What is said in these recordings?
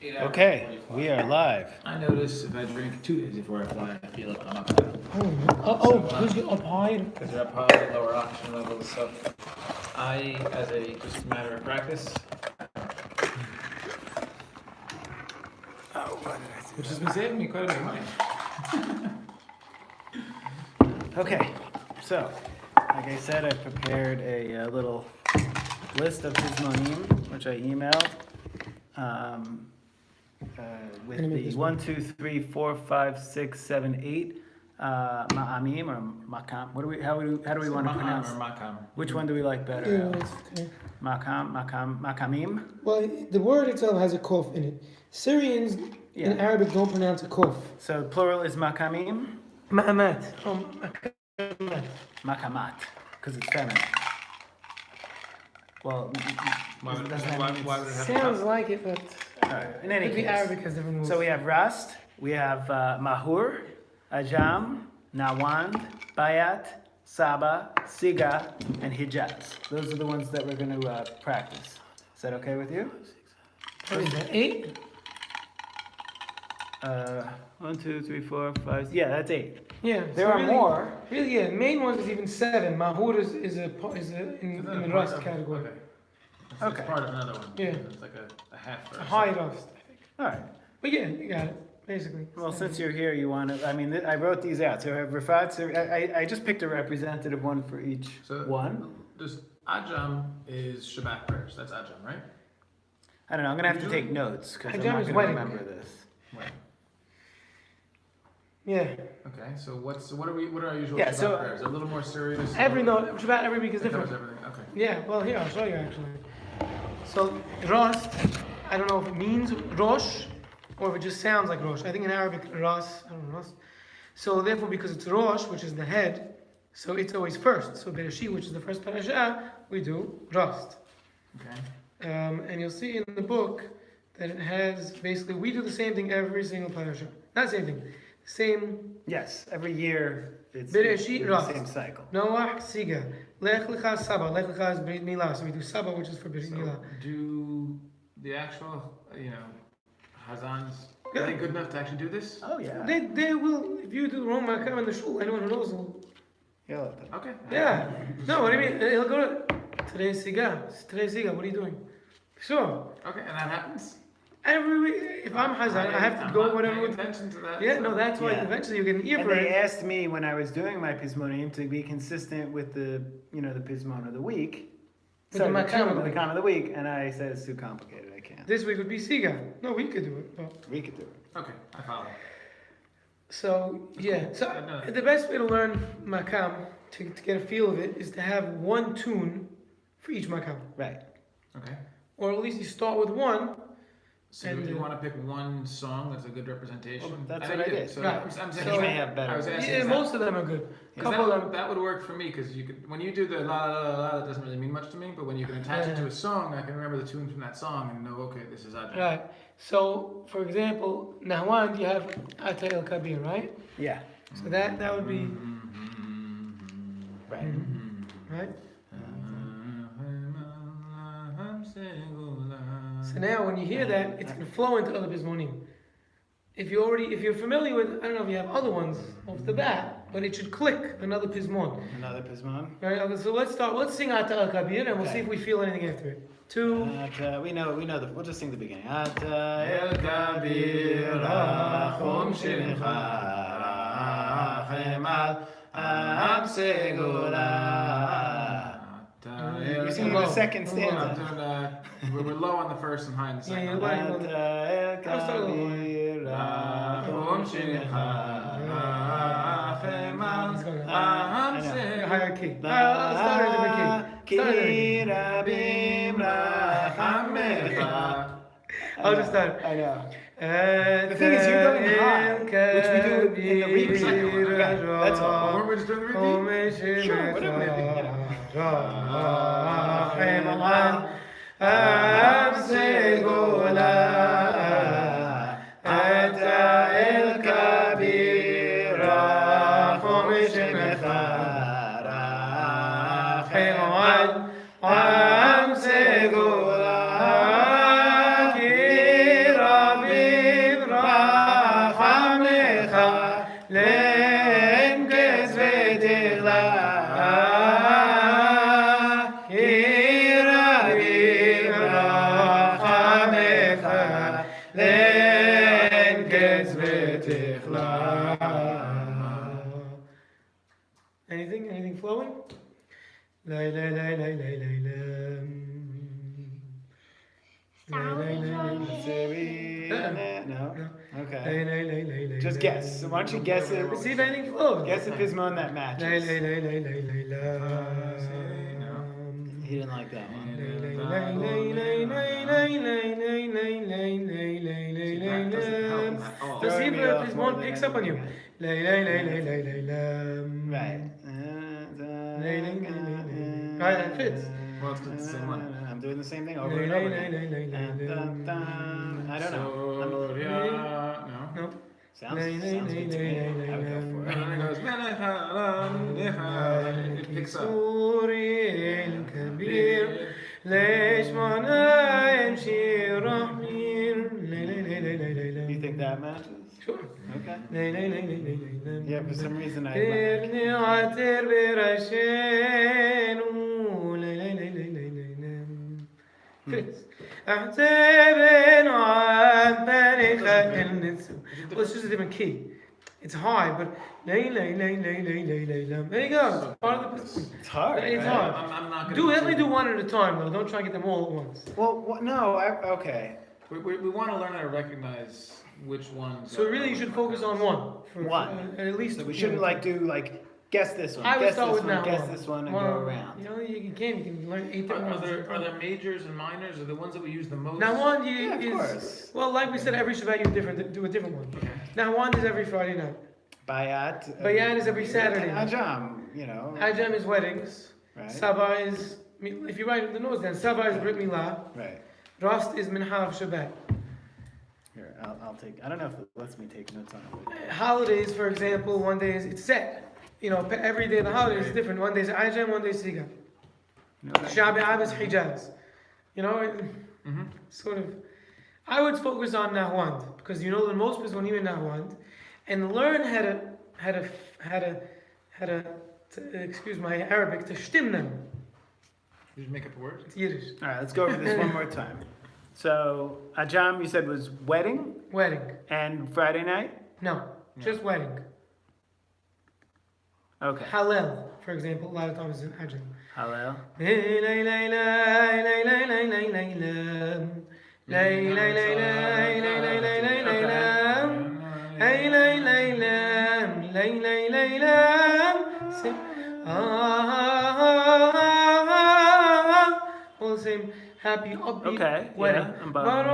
Okay, we are live. I notice if I drink 2 days before I fly, I feel like I'm up high. Because you're up high. Because they're up high, lower oxygen levels. So I, as a just matter of practice, which has been saving me quite a bit of money. Okay, so like I said, I prepared a little list of Pizmonim, which I emailed with the 1, 2, 3, 4, 5, 6, 7, 8 ma'amim or makam. How do we want to pronounce? Or makam. Which one do we like better? Yeah, it's okay. Makamim. Well, the word itself has a kof in it. Syrians in Arabic don't pronounce a kof. So plural is makamim. Ma'amat. Makamat, because it's feminine. Well, Why would it have Sounds like it, but in any case. Arabic has different rules. So we have Rast, we have Mahur, Ajam, Nawand, Bayat, Saba, Siga, and Hijaz. Those are the ones that we're going to practice. Is that okay with you? What is that, 8? 1, 2, 3, 4, 5. Yeah, that's 8. Yeah. There so are really, more. Really, yeah. Main ones is even 7. Mahur is in the rust category. Okay. Okay. It's part of another one. Yeah. It's like a half. A high rust, I think. All right. But yeah, you got it, basically. Well, since you're here, you want to. I mean, I wrote these out. So I have Rafat. So I just picked a representative one for each one. There's Ajam is Shabbat prayers. That's Ajam, right? I don't know. I'm gonna have to take notes because I'm Ajam not is gonna wedding. remember this. Right. Yeah. Okay. So what are our usual Yeah, Shabbat so- prayers? A little more serious. Shabbat every week is That covers different. everything. Okay. Yeah, well, here, I'll show you actually. So, Rost, I don't know if it means Rosh or if it just sounds like Rosh. I think in Arabic, Ras, I don't know, Rost. So, therefore, because it's Rosh, which is the head, so it's always first. So, Bereshit, which is the first parasha, we do Rost. Okay. And you'll see in the book that it has basically, we do the same thing every single parasha. Not same thing, same. Yes, every year it's Bereshit, the Ras. same cycle. Noah, Siga. Lech Lecha, Saba. Lech Lecha is Brit Milah. So we do Saba, which is for Brit So Milah. do the actual, Hazans, are they good enough to actually do this? Oh yeah. They will, if you do Rome Makam in the shul, anyone who knows will. Yeah, like that. Okay. Yeah. No, what do you mean? He'll go to, today's Siga, what are you doing? Sure. Okay, and that happens? Every week, if I'm Hazan, I have to go whatever. Paying attention to that. Yeah, no, that's why Yeah. eventually you get an ear And for they it. asked me when I was doing my Pizmonim to be consistent with the Pizmon of the week. With the Makam of the the week. Makam of the week, and I said it's too complicated. I can't. This week would be Siga. No, we could do it. But. We could do it. Okay, I follow. So, yeah. So, No. the best way to learn Makam, to get a feel of it, is to have one tune for each Makam. Right. Okay. Or at least you start with one. So And, do you want to pick one song that's a good representation? Well, that's know what I you did. So Right. I'm saying So- You may have better. I was asking, Yeah, is most of them are good. that, Couple of them. that would work for me because you could when you do the la la la la, that doesn't really mean much to me. But when you can attach it to a song, I can remember the tune from that song and know, okay, this is Ajam. Right. So, for example, Nahwan, you have Ata El Kabir, right? Yeah. So that would be Right. right. So now, when you hear that, it's going to flow into other Pizmonim. If you're familiar with, I don't know if you have other ones off the bat, but it should click another Pizmon. Another Pizmon. Right. Okay, so let's sing Ata El Kabir, and we'll see if we feel anything after it. 2. We know we'll just sing the beginning. Ata el kabir rachum shilcha rachem al am segula. You're singing the second stanza. We're low on the first and high on the second. Yeah, yeah, Ata el kabir rachum shilcha rachem al am segula. Higher key. I'll start at a different key. Start at a different key. I'll just start. I know. The thing is, you're going high, which we do in the repeat. Okay, that's all. We're just doing the repeat? Sure, whatever. Len Ketz V'Tichla. Anything flowing? Lay, lay, lay, lay, lay, lay, lay. No? Okay. Lay, lay, lay, lay, lay, Just lay. guess. Why don't you guess it? Let's see if anything flows. Guess a Pizmonim that Lay, matches. lay, lay, lay, lay, lay, lay. He didn't like that one. Let's see if this one picks up on you. Right. Right, that fits. Well, it's the same one. I'm doing the same thing over and over again. I don't know. I'm a little. No. No. Sounds good to me. I would go for And then it. it goes, it picks up. You think that matches? Sure. Okay. Yeah, Yeah, for some reason I. Fits. Well, it's just a different key. It's high, but there you go. Part of the It's hard. It's right? hard. I'm not gonna Definitely do one at a time though. Don't try and get them all at once. Well, no. Okay. We want to learn how to recognize which ones. So really, you should focus on one. One. At least. So we shouldn't guess this one. I would guess start this with one. now Guess one. this one and Well, go around. You know, you can learn 8 different Are ones. there majors and minors? Are the ones that we use the most? Now one Yeah, of is course. well, like we said, every Shabbat you do a different one. Okay. Now one is every Friday night. Bayat. Bayat is every Saturday night. Ajam, you know. Ajam is weddings. Right. Sabah is, if you write the notes down, Sabah is Brit Milah. Right. Rost is Minhar Shabbat. Here, I'll take. I don't know if it lets me take notes on it. Holidays, for example, one day it's set. You know, every day of the holidays is different. One day is Ajam, one day is Siga. Shabi Av is Hijaz. You know, sort of. I would focus on Nahwand because you know the most Pizmonim in Nahwand, and learn how to excuse my Arabic, to shtim them. You just make up a word. It's Yiddish. All right, let's go over this one more time. So Ajam, you said was wedding Wedding. and Friday night. No, just wedding. Okay. Hallel, for example, a lot of times is in Ajam. Hallel. All the same happy upbeat Okay, wedding. yeah, I'm buying into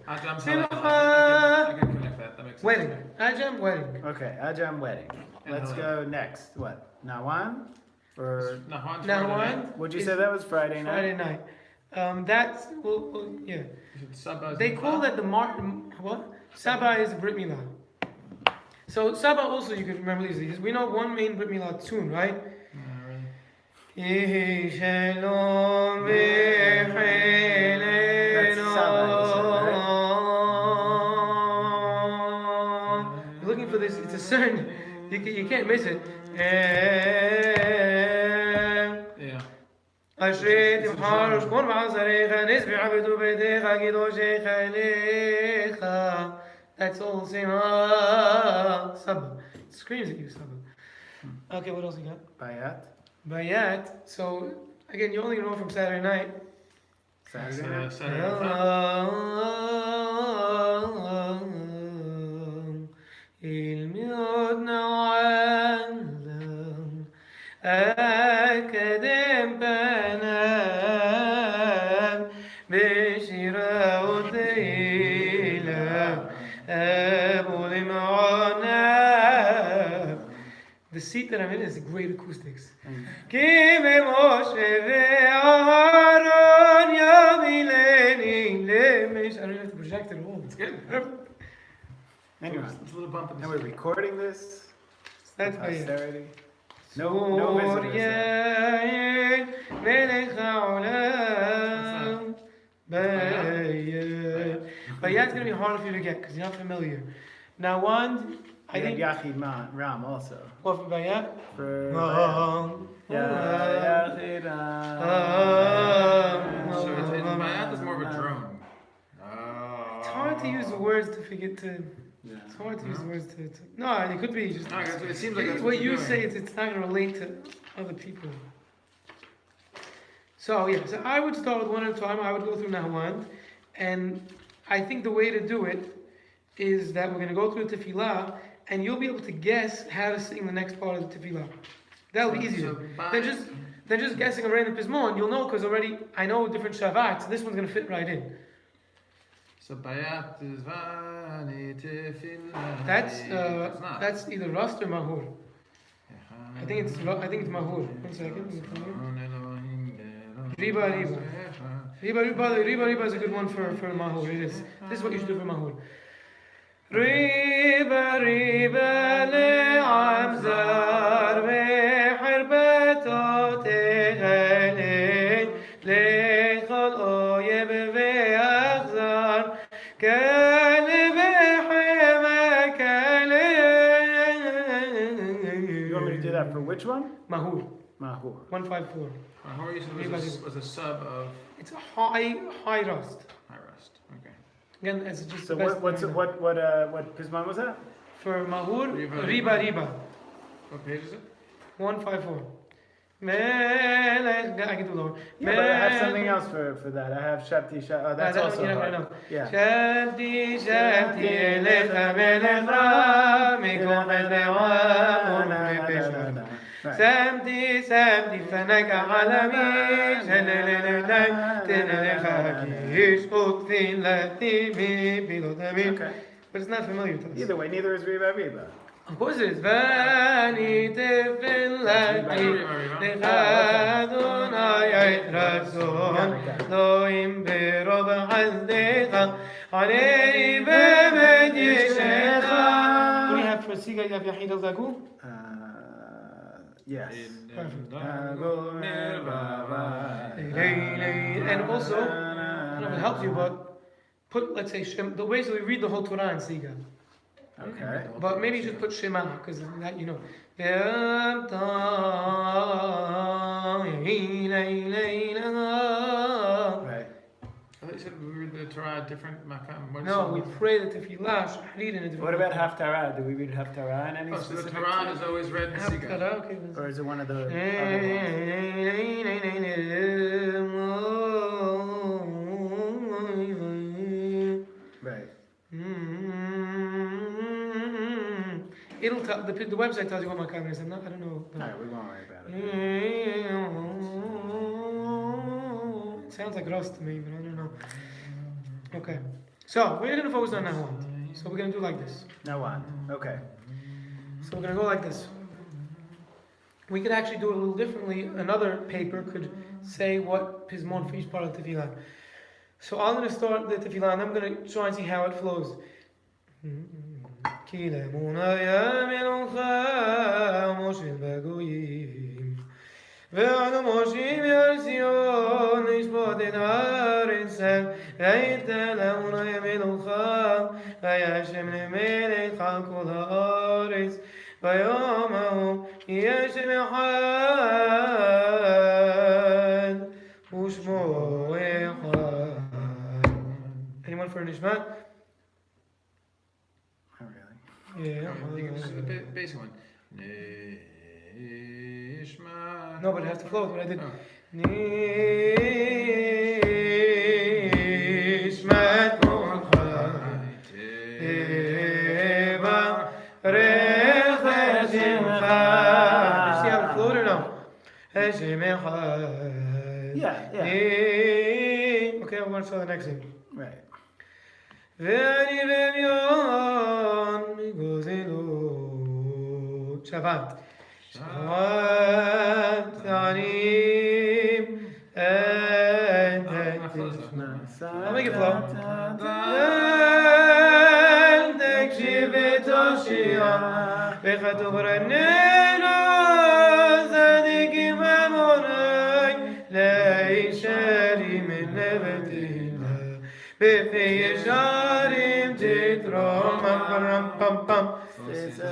I Simcha. can connect that. That makes sense. Wedding. Ajam wedding. Okay, Ajam wedding. Let's go next. What? Nawan? Or Nahwan. Now one. would you is say that was Friday night? Friday night. That's yeah. They call that the what? Sabah is Brit Milah. So Sabah also you can remember easily. We know one main Brit Milah tune, right? Yehi Shalom v'cheleno. You're looking for this. It's a certain. You can't miss it. Yeah. אשרי תבחר ושכון בעזריך, נס בעבדו בידיך, קדושך אליך. That's all the same. Sabah. It screams at you, Sabah. Okay, what else you got? Bayat. Bayat. So, again, you only know from Saturday night. Saturday night. الميود نعلم أكدم بنام بشيرة وديلة أبو المعنى. The seat that I'm in is great acoustics. كيم موشي وهارون يا ميلاني لمش I don't have to project it all. It's good. Anyway, It's a little bump in and the we're recording this. That's for how you. posterity. No visitors. سوريا ملك عالم Bayat. Bayat's gonna be harder for you to get because you're not familiar. Now one I We had think. Yachid Ram also. What for Bayat? For Yachid So in Bayat is more of a drone. It's hard to use the words to forget to. Yeah. It's hard to use the words to. No, it could be just. No, it seems like that's what what you you're say, doing. it's not going to relate to other people. So yeah, so I would start with one at a time. I would go through Nahwan, and I think the way to do it is that we're going to go through the tefillah, and you'll be able to guess how to sing the next part of the tefillah. That'll be easier. Than just guessing a random Pizmon. You'll know because already I know different Shavats. This one's going to fit right in. So Bayat is Vani Tefillah. That's either Rust or Mahur. I think it's Mahur. 1 second. Riba. Riba is a good one for Mahur. It is. This is what you should do for Mahur. Riba le'amzar ve'harbato te'halei le'chol oyeb ve'achzar kale ve'hema kale. You want me to do that for which one? Mahur. Mahur. 154. Mahor you said was a sub of It's a high rust. high rust. Okay. Again, it's just So the best what thing. what Pizmon was that? For Mahur, Riba. Riba. What page is it? 154. I can do lower. Yeah, but I have something else for that. I have Shabti Shabti. Oh, that's also I hard. know. Yeah. Shabti Elecha Melech Ra Mikohet Le'am U'Mepesha. Samti Fanaka Alami Shelelelelai Tenelecha Kish Utkvin Lati Mi Pilotami. Okay. But it's not familiar to us. Either way, neither is Riba. Of course it is. Vani tefillati lechadonai ait ratzon loim berob hazdecha anei bemet yeshecha. What do you have for Siga? You have Yahid al-Zagu? Yes. And also, I don't know if it helps you, but put, let's say, the way so we read the whole Torah in Siga. Okay. But maybe just put Shema, because that you know. Right. I thought you said we read the Torah different makam. No, we pray that if you lash, read in a different. What about Haftarah? Do we read Haftarah in any Oh, so the specific? Torah is always read in Siga. Okay. Or is it one of the other ones? Right. It'll tell the website tells you what my camera is. I don't know. Alright, we won't worry about it. It sounds like rust to me, but I don't know. Okay. So we're gonna focus on Nahwan. So we're gonna do like this. Now what? Okay. So we're gonna go like this. We could actually do it a little differently. Another paper could say what Pizmon for each part of the tefillah. So I'm gonna start the tefillah and I'm gonna try and see how it flows. כי לאמונה ימינך משה בגויים ואנו מושיב על ציון נשפוט את הארץ ראית לאמונה ימינך וישם למלך על כל הארץ ביום ההוא יהיה שם אחד ושמו אחד. Anyone for Nishmat? Yeah. You can just do the basic one. Nishma. No, but it has to flow with what I did. Oh. Nishmat kolcha teva recher simcha. You see how it flowed or no? Hashem echad. Yeah. Okay, I'm going to start the next thing. Right. ואני במיון מגוזלות שבת שבת ענים I'll make it flow. אל תקשיב ותושיע וכתוב רננו צדיקים המוני לישרים מן נבטילה בפי ישרים תתרום פם פם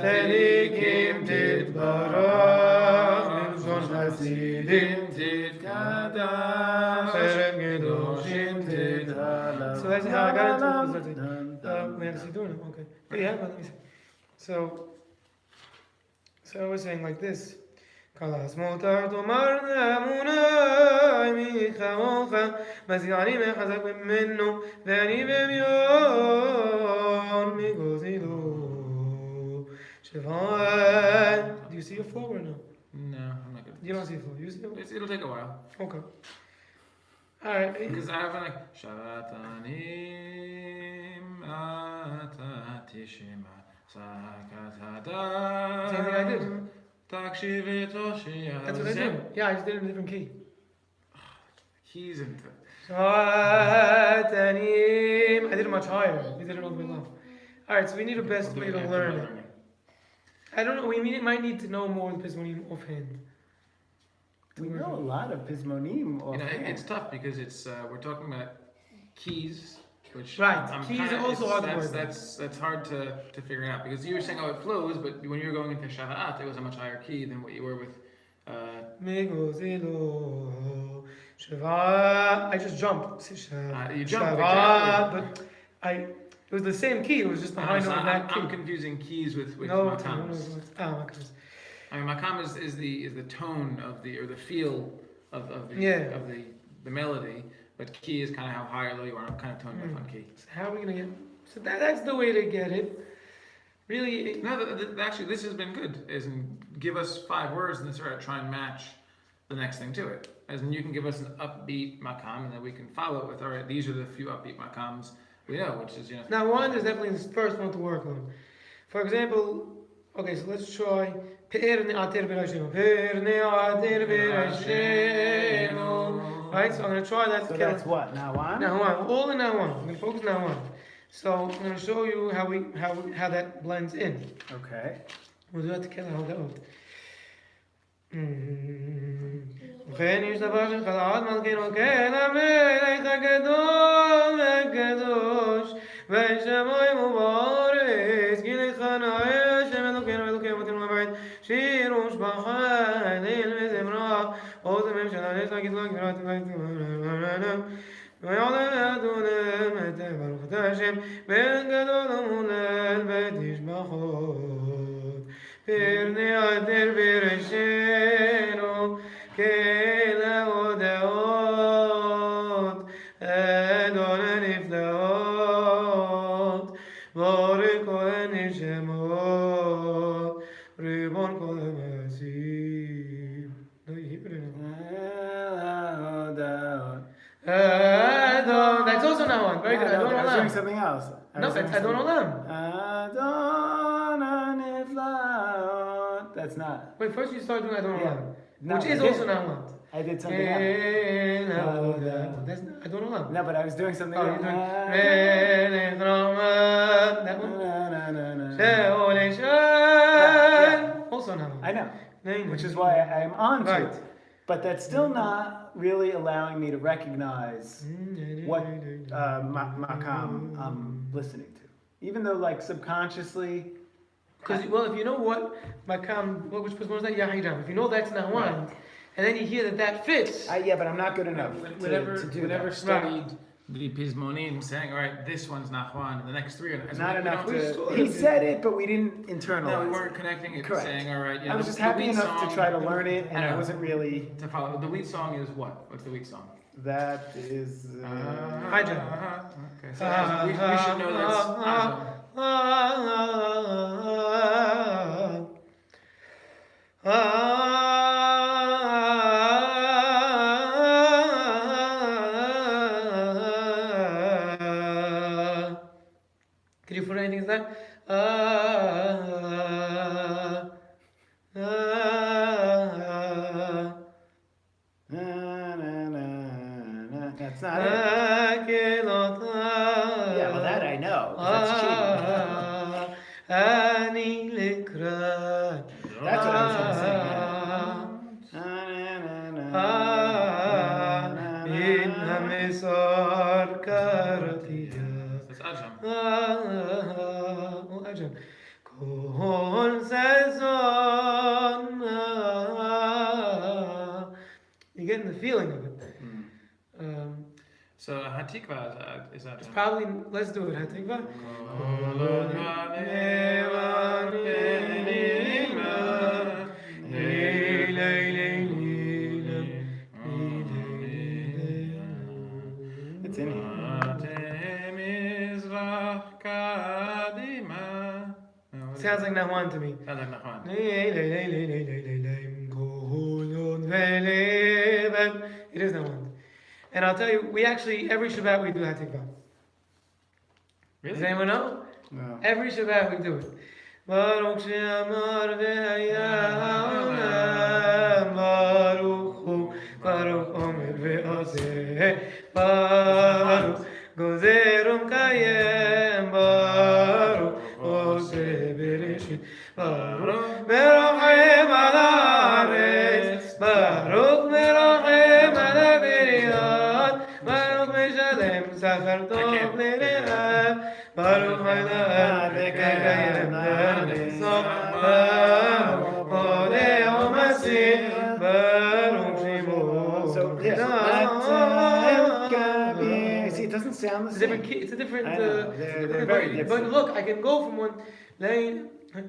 צדיקים תתברך, מלשון חסידים תתקדש, חרב קדושים תתעלה. So that's how I got into it. We had to see doing it. Okay. Yeah, but let me see. So I was saying like this. Kalas motar tomar namunai michaocha maziyani mechazak b'menu ve'ani b'myon migozilu shevai. Do you see a flow or no? No, I'm not good. You don't see a flow. You see a flow? It'll take a while. Okay. All right. Because I have like Shavatanim Atatishima Sakatada. Same thing I did. That's what I did. Yeah, I just did it in a different key. Keys into Shatanim. I did it much higher. We did it all the way low. All right, so we need a best way to learn it. I don't know. We might need to know more of the Pizmonim offhand. We know a lot of Pizmonim. it's tough because it's we're talking about keys, which Right. Keys are also hard to work. That's hard to figure out because you were saying it flows, but when you were going into Shava'at, it was a much higher key than what you were with. I just jumped. You jumped, but it was the same key. It was just the high note of that key. I'm confusing keys with makams. I mean, makam is the tone of the feel of the melody, but key is kind of how high or low you are. I'm kind of toned by key. So how are we gonna get? So that's the way to get it. Really? No, actually, this has been good. As in, give us 5 words and then sort of try and match the next thing to it. As in, you can give us an upbeat makam, and then we can follow it with, all right, these are the few upbeat makams we know, which is, Now, one is definitely the first one to work on. For example, okay, so let's try. Right, so I'm going to try that. So that's what? Now on? Now on. All in now on. I'm going to focus now on. So I'm going to show you how that blends in. Okay. We'll do that together. Hold that out. וכן ישתבח שמך לעד מלכנו כן המלך הגדול והקדוש בשמיים ובארץ כי לך נאה השם אלוקינו ואלוקי אבותינו לבית שיר ושבחה הלל וזמרה עוז הממשלה יש לה גדולה גדולה ויעלה אדונם את ברוך אתה השם בן גדול ומולל ותשבחות פרני עדר בראשנו כאלה הודעות אדון הנפלאות בורא כל הנשמות ריבון כל המעשים. Adon. That's also not one. Very good. Adon I was Olam. doing something else. No, that's Adon Olam. Adon Aniflaot. That's not. Wait, first you start doing Adon Yeah. Olam, No, which I is did. also not one. I did something else. That's Adon Olam. No, but I was doing something Oh, else. you're doing that one. Also not one. I know. Which is why I am on to Right. it. But that's still not really allowing me to recognize what makam I'm listening to. Even though, like, subconsciously. Because, well, if you know what makam, which was that Yahidam, if you know that's not one, and then you hear that fits. Yeah, but I'm not good enough Whenever to do whenever that. studied the Pizmonim, saying, all right, this one's Nachwan, and the next 3 are Not enough we to. don't- He said it, but we didn't internalize. No, we weren't connecting it. Correct. Saying, all right, yeah. I was just the happy lead enough song- to try to learn it, and I I know. wasn't really. To follow. The lead song is what? What's the lead song? That is. Hydra. Okay, so we should know that's. Can you put anything in that? That's not it. Yeah, well, that I know. 'Cause that's cheating. That's what I was going to say. That's Ajam. כל getting the feeling of it. So Hatikva is that? Probably, let's do it. Hatikva. It's in here. Sounds like Nahwan to me. Sounds like Nachman. It is Nahwan. And I'll tell you, we actually, every Shabbat we do Hatikva. Really? Does anyone know? No. Every Shabbat we do it. Baruch she'amar ve'hayam, Baruch hu, Baruch omer ve'aseh, Baruch gozer kayem, Baruch oseh bereshit, Baruch merochem al haaretz, Baruch merochem al haberiyot, Baruch meshalem sachar tov le're'av, Baruch ha'adam v'kayem na'anetzot, Baruch odeh u'masih, Baruch shimo. So, yes. See, it doesn't sound the It's a same. different key. It's a different. I know, they're very but different. look, I can go from one lane. I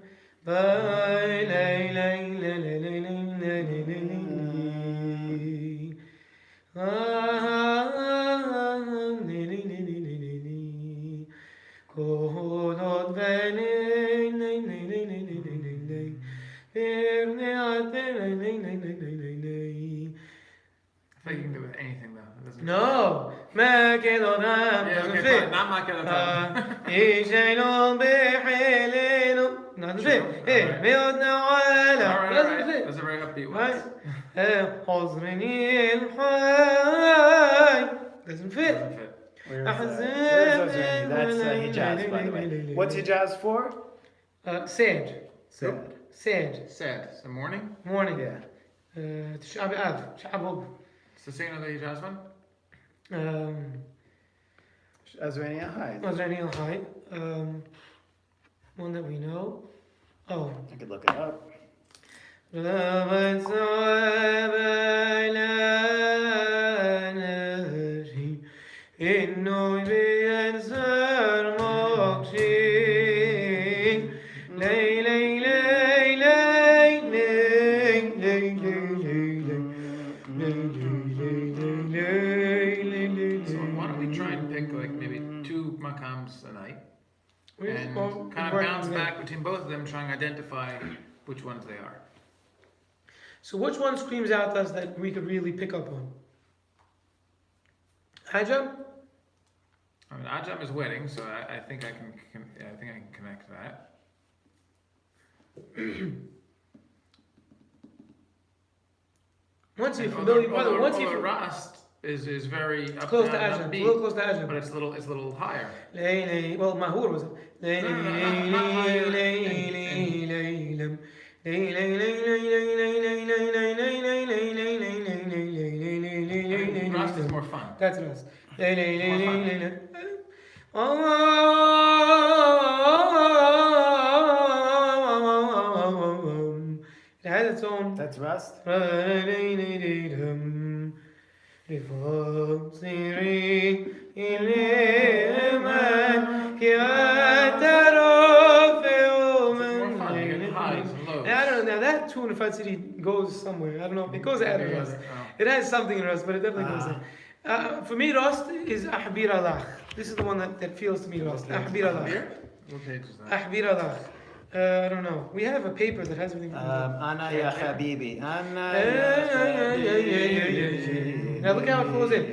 think you can do it with anything though. It doesn't No, Makedonam Yeah, doesn't okay, fit. fine. Not Makedonam. Ishailon b'chilenu doesn't fit. Hey, meod na'ala doesn't fit. That's a very upbeat one. Right? Hozrini el-Hay doesn't fit. Doesn't fit. Where's Ozrani? That's Hijaz, by the way. What's Hijaz for? Sad. Sad. Sad. Sad. So morning. Morning. Yeah. Tisha B'Av. Tisha It's the same other Hijaz one. Ozrani Ahai. Hozrini el-Hay. One that we know. Oh. I could look it up. So why don't we try and pick like maybe 2 makams a night and Well, kind of working bounce together. back between both of them, trying to identify which ones they are. So which one screams out to us that we could really pick up on? Hajam? I mean, Ajam is wedding, so I think I can I think I can connect that. Once you're And familiar, by the way, once although you're Rast is very it's close to down, Ajam, upbeat, a little close to but Ajam. it's a little higher. Well, Mahur was Rast is more fun. That's us. It has its own. That's Rust? I don't know. Now that tune, if I see it goes somewhere. I don't know. It goes out of Rust. It has something in Rust, but it definitely goes there. For me, Rust is Ahbir Allah. This is the one that feels to me Rust. Ahbir Allah. What page is that? Ahbir Allah. I don't know. We have a paper that has everything. Ana ya Habibi. Ana Now look how it flows in.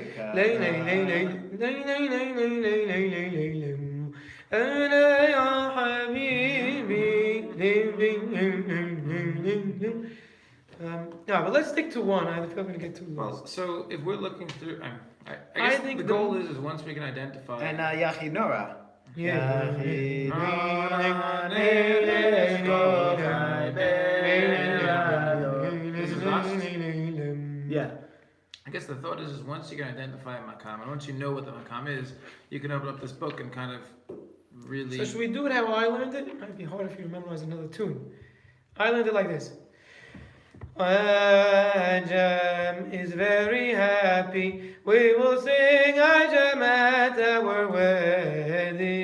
No, but let's stick to one. I feel I'm going to get too lost. Well, so if we're looking through, I I guess think the goal is once we can identify. And Yachi Nora. Yeah. This is Rust? Yeah. I guess the thought is once you can identify a makam, and once you know what the makam is, you can open up this book and kind of really. So should we do it how I learned it? It might be hard if you memorize another tune. I learned it like this. Ajam Ajam is very happy. We will sing Ajam at our wedding.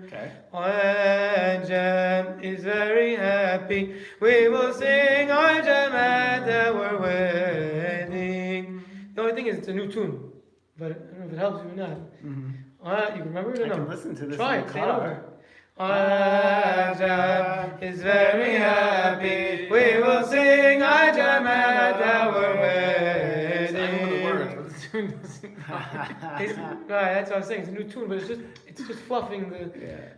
Okay. Ajam is very happy. We will sing Ajam at our wedding. The only thing is, it's a new tune, but I don't know if it helps you or not. You remember it or I no? can listen to this Try in it. the Say it car. over. Ajam is very happy. We will sing Ajam at our I know the words, wedding. but the tune doesn't. Right, that's what I was saying. It's a new tune, but it's just fluffing the. Yeah.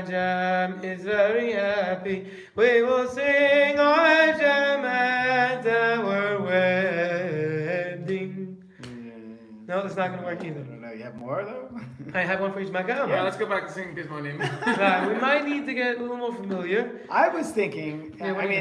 Ajam is very happy. We will sing Ajam at our wedding. No, that's not going to work I either. don't know. You have more though? I have one for each makam. Yeah, let's go back to singing Pizmonim. Right, we might need to get a little more familiar. I was thinking. Yeah, what I do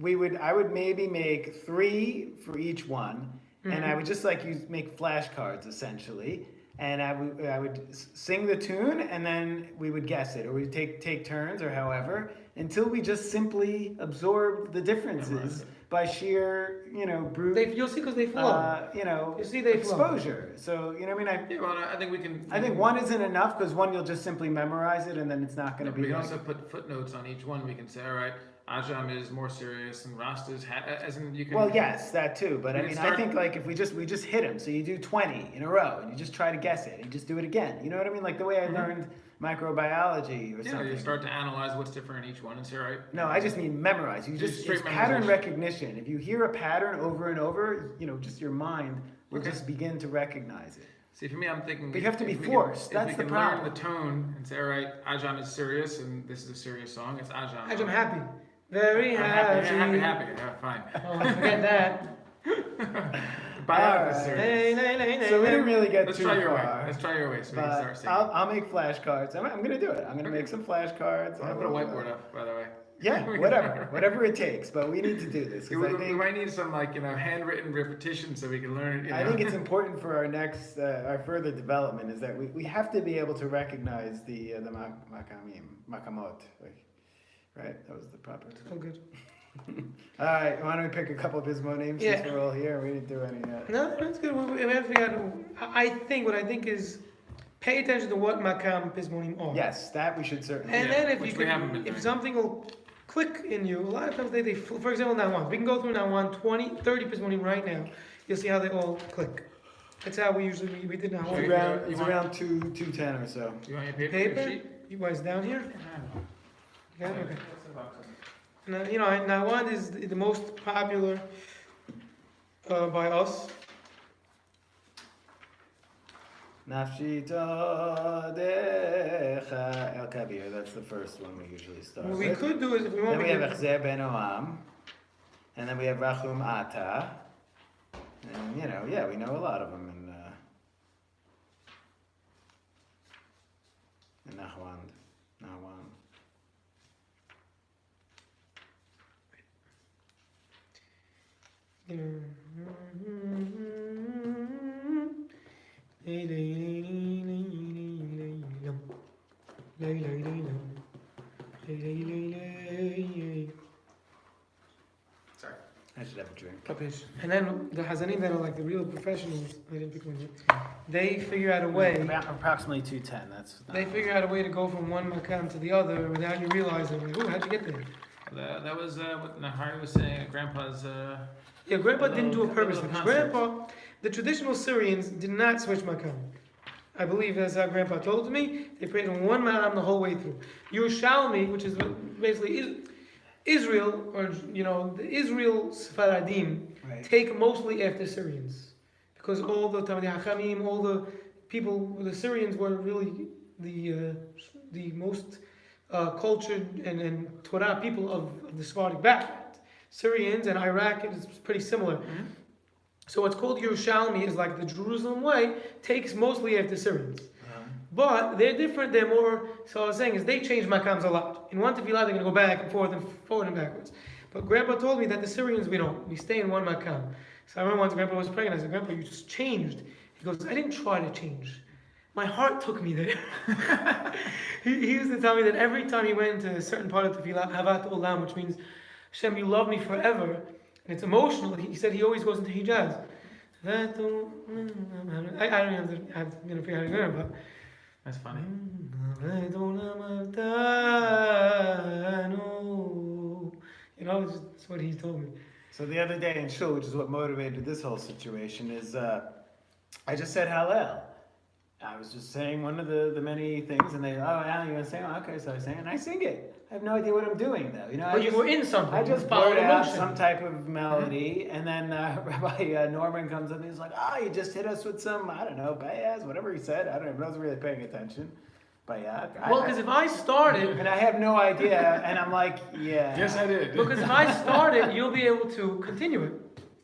you mean, I would maybe make 3 for each one, and I would just like make flashcards essentially, and I would sing the tune, and then we would guess it, or we'd take turns, or however, until we just simply absorb the differences by sheer, brute. You'll see because they flow. You see they flow. exposure. So I mean, Yeah, well, I think we can. I think one isn't enough because one you'll just simply memorize it, and then it's not going to We be. can Like, also put footnotes on each one. We can say, all right, Ajam is more serious, and Rasta is as in you can. well, yes, that too. But I We mean, start- I think like if we just hit them. So you do 20 in a row, and you just try to guess it, and you just do it again. You know what I mean? Like the way I learned microbiology or Yeah, something. you start to analyze what's different in each one and say, all right. No, I just mean memorize. You Just just straight it's pattern memorization. recognition. If you hear a pattern over and over, just your mind will Okay. just begin to recognize it. See, for me, I'm thinking. But you have to be if we can- forced. If That's we the can problem. learn the tone and say, all right, Ajam is serious, and this is a serious song. It's Ajam. Ajam happy. Very I'm happy. happy. Yeah, fine. Oh, forget that. Bayat is Alright. serious. So we didn't really get Let's too try your way. far. Let's try your way so we can start But singing. I'll make flashcards. I'm going to do it. I'm going to make some flashcards. I'll put a whiteboard up, by the way. Yeah, whatever it takes. But we need to do this We, because I we think might need some handwritten repetition so we can learn it. I think it's important for our next our further development is that we have to be able to recognize the makamot, right? That was the proper. Oh, good. All right, why don't we pick a couple of Pizmonim since Yeah. we're all here? We didn't do any yet. No, that's good. We have to figure out. What I think is pay attention to what makam Pizmonim are. Yes, that we should certainly. And Yeah, then which we haven't been if doing. something will click in you, a lot of times for example, now one. We can go through now 20, 30 Pizmonim right now. You'll see how they all click. That's how we usually we did now It's one. around, You it's want- around 210 or so. You want your paper? Paper? Your sheet? You guys down here? Yeah, okay. What's the box? Now, now one is the most popular by us. Nafshi Todecha El Kabir. That's the first one we usually start What we with. could do is if we want Then we to have Echzer Ben Oam. And then we have Rachum Ata. And, we know a lot of them in Nahwan. Sorry. I should have a drink. And then the Hazanim that are like the real professionals, I didn't pick one yet. They figure out a way. About approximately 210. That's. They figure out a way to go from one makam to the other without you realizing. Like, ooh, how'd you get there? That was what Nahari was saying at Grandpa's. Yeah, Grandpa didn't do it Little purposely. concerts. Grandpa, the traditional Syrians did not switch makam. I believe that's how Grandpa told me. They prayed on one makam the whole way through. Yerushalmi, which is basically Israel, or the Israel Sfaradim, Right. take mostly after Syrians, because all the Talmidei Hachamim, all the people, the Syrians were really the most cultured and Torah people of the Sephardic background. Syrians and Iraq is pretty similar. Mhm. So what's called Yerushalmi is like the Jerusalem way, takes mostly after Syrians. But they're different, they're more, so I was saying is they change makams a lot. In one tefillah they're going to go back and forward and backwards. But Grandpa told me that the Syrians we don't, we stay in one makam. So I remember once Grandpa was praying, I said, Grandpa, you just changed. He goes, I didn't try to change. my heart took me there. He used to tell me that every time he went into a certain part of Tefillah, Havat Olam, which means, Hashem, you love me forever, and it's emotional. He said he always goes into Hijaz. I don't have to figure out how to learn, but That's funny. That's what he told me. So the other day in shul, which is what motivated this whole situation, is I just said Hallel. I was just saying one of the many things, and they, Al, you want to sing? Oh, okay, so I sing, and I sing it. I have no idea what I'm doing, though. But you were in something. I just followed blurt out emotion. some type of melody, and then Rabbi Norman comes up and he's like, you just hit us with some, I don't know, bayaz, whatever he said. I don't know, I wasn't really paying attention. Bayaz. Well, because if I started... And I have no idea, and I'm like, yeah. Yes, I did. Because if I started, you'll be able to continue it.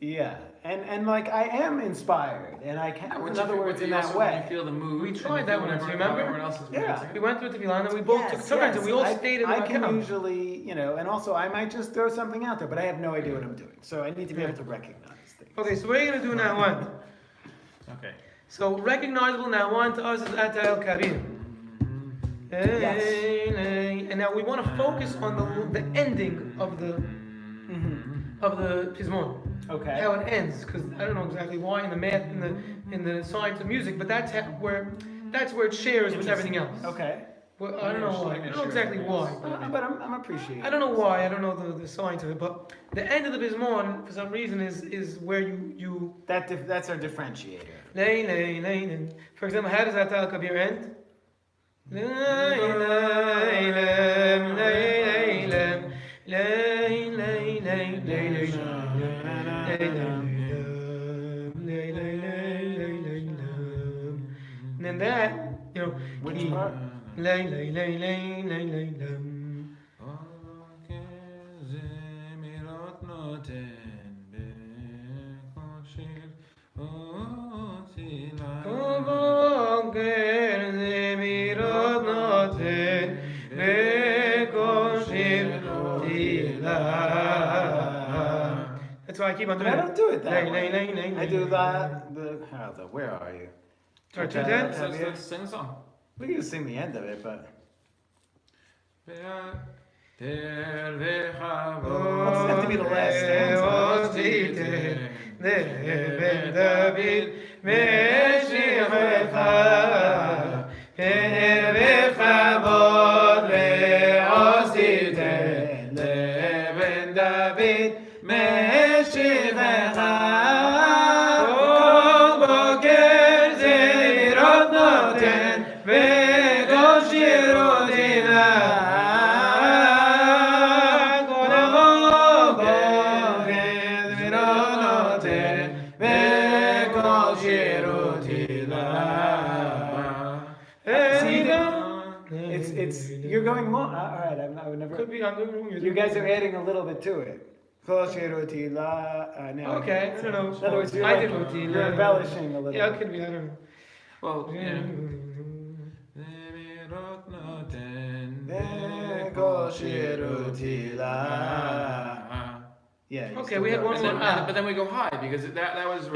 Yeah, and like I am inspired, and I can, in other words, in that way. You feel the mood. We tried that once, remember? Everyone else is Yeah. dancing. We went through Tefillah, and then we both took turns, and we all stayed in the I can Makam. usually, and also I might just throw something out there, but I have no idea what I'm doing. So I need to be able to recognize things. Okay, so what are you going to do now, one? Okay. So recognizable now, one to us is Ata El Kabir. Yes. And now we want to focus on the ending of the Pizmonim. Okay. How it ends, because I don't know exactly why in the math, in the science of music, but that's where it shares with everything else. Okay. Well, I don't know why. I don't know exactly why. But I'm appreciating. I don't know why. I don't know the science of it, but the end of the Pizmon, for some reason, is where you. That's our differentiator. Lay. For example, how does that Al Kabir end? And then that, Which part? That's why I keep on But doing I don't do it that Lay, way. lay, lay, I do where are you? Sorry, do that? So let's sing a song. We can just sing the end of it, but Doesn't have to be the last You're going long. All right, I would never. Could be. I'm doing. You guys are adding a little bit to it. Okay, I don't know. In other words, I did routine. You're embellishing a little. Yeah, it could be. I don't know. Well, yeah. Yeah. Okay, we had one more. But then we go high because that was.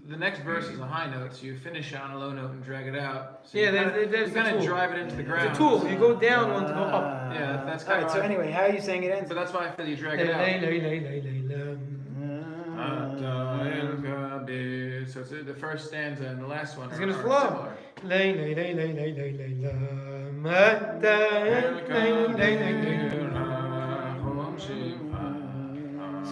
The next verse is a high note, so you finish on a low note and drag it out. So yeah, you kind of drive it into the ground. It's a tool. You go down one to go up. Yeah, that's all kind right. of. So anyway, how are you saying it ends? So that's why I feel you drag it out. So it's the first stanza and the last one. It's gonna flow.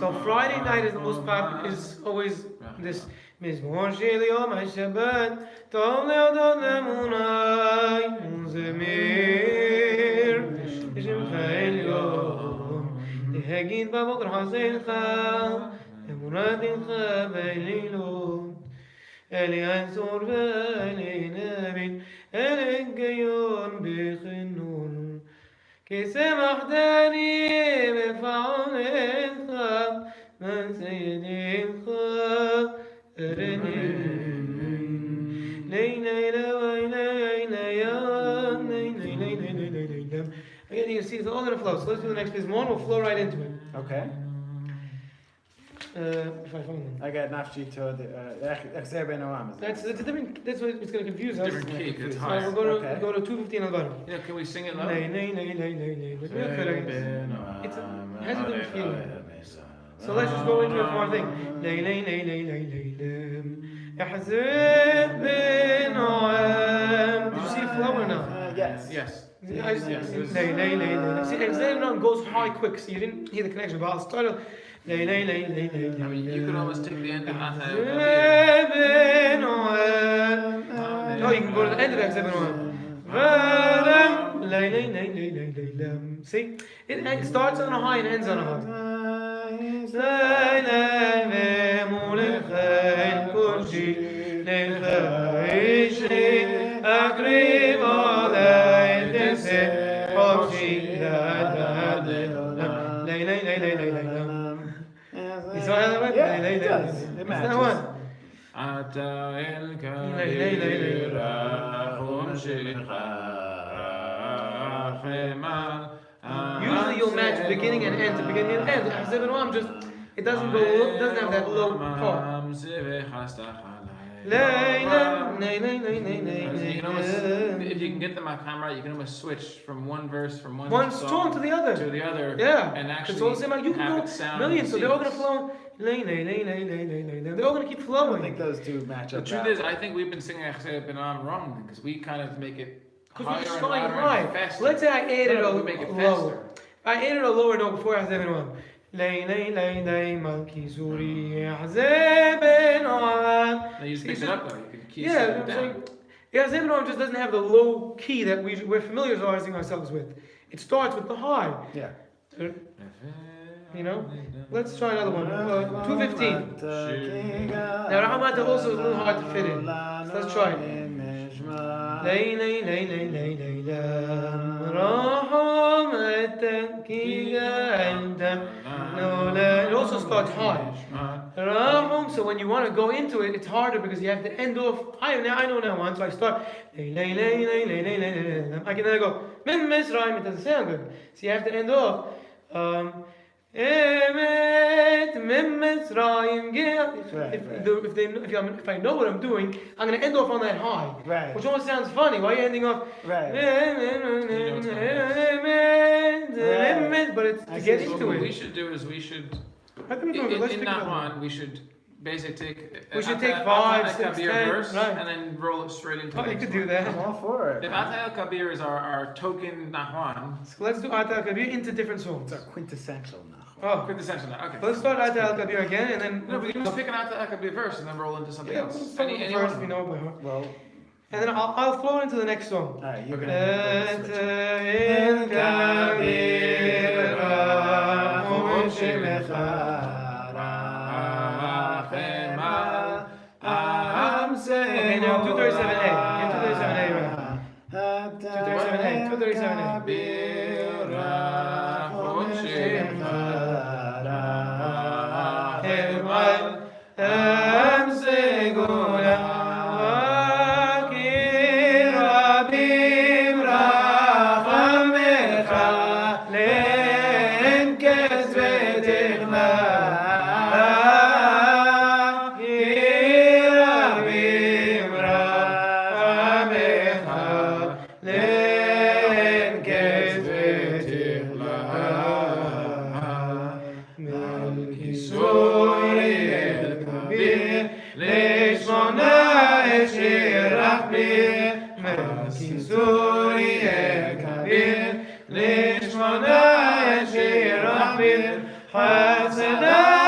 So Friday night is the most popular, is always this Mizmor Shel Yom HaShabbat Tov Leodot Lemunai Unzemir Shemcha Elyon Lehagid Baboker Hasecha Emunadincha Beililot Eli Ansor Ve'eli Nabin Eli Gayon Bechinun כשמח דני בפעולך מסיידך ארני Again, you see, it's all going to flow. So let's do the next Pizmonim. We'll flow right into it. Okay. If I find them. I got Nafshi to the Exer Ben Oam. That's a different. That's what it's going to confuse us. Different key, it's So high. we'll Okay. go to 215 on the bottom. Yeah, can we sing it loud? Nay, nay, nay, nay, nay, nay. It has a different feeling. So let's just go into it for one thing. Lay, lay, lay, lay, lay, lay, Ahzab bin Noam. Did you see it flow or no? Yes. Yes. Yes. Yes. Lay, lay, lay, lay. See, Ahzab bin Noam goes high quick, so you didn't hear the connection. But I'll start it. Lay, lay, lay, lay, lay, lay. I mean, you could almost take the end of Ahzab Atayal bin Noam. Oh, you can go to the end of Ahzab bin Noam. Lay, lay, lay, lay, lay, lay, lay. See, it starts on a high and ends on a high. You saw how that went? Yeah, it does. It It's matches. that one. Atayal Lay, lay, lay, lay, lay. Usually you'll match beginning and end to beginning and end. Ahzab bin Noam just, it doesn't doesn't have that low part. Lay, lay, lay, lay, lay, lay, You can almost, lay. if you can get the makam right, you can almost switch from one verse from One song to the other. to the other. Yeah. And It's actually all the same. You have can it go sound millions, so they're all gonna seamless. flow. Lay, lay, lay, lay, lay, lay, lay. They're all gonna keep I don't flowing. think those two match The up. truth that is, I think we've been singing Achsei Benam wrong because we kind of make it Because higher we're just and going louder high. and faster. Let's say I added a We make it low. faster. I added a lower note before Ahzab bin Noam. Lay, lay, lay, lay, Malki Zuri, Ahzab bin Noam. Then you just See, mix it's it up though. You can keep Yeah, it I'm down. saying, yeah, Ahzab bin Noam just doesn't have the low key that we're familiarizing ourselves with. It starts with the high. Yeah. You know? Let's try another one. 215. Now, Rahmat also is a little hard to fit in. So let's try it. Lay, lay, lay, lay, lay, lay, lam. Rahmat ki galdam. No, la. It also starts high. Rahum. So when you want to go into it, it's harder because you have to end off. I know now one, so I start. Lay, lay, lay, lay, lay, lay, lay, lay, lam. I can then go. Mim Misraim. It doesn't sound good. So you have to end off. Emet Mim Misraim. If I know what I'm doing, I'm going to end off on that high. Right. Which almost sounds funny. Why are you ending off? Right. But it's to get into What we it. should do is we should I think we're doing it. Let's in pick another one. Nahman we should basically take We should take 5, 6, 10, verse right. and then roll it straight into Oh, the you next could do one. that. I'm all for If it. Atayal Kabir is our token Nahman, So let's do Ata Al Kabir into different songs. It's a quintessential now. Oh, quintessential now. Okay. let's start Ata Al Kabir again and then. No, but you can just pick an Atayal Kabir verse and then roll into something Yeah, else. let's start with the Anyone. first we know by heart. Well, And then I'll flow into the next song. alright, you're Okay. gonna Ata switch. Al Kabir Rahum Shemecha Okay, now 237A. Yeah, 237A right now. 237A. 237A. Lishmona Shir Rabbi Hasana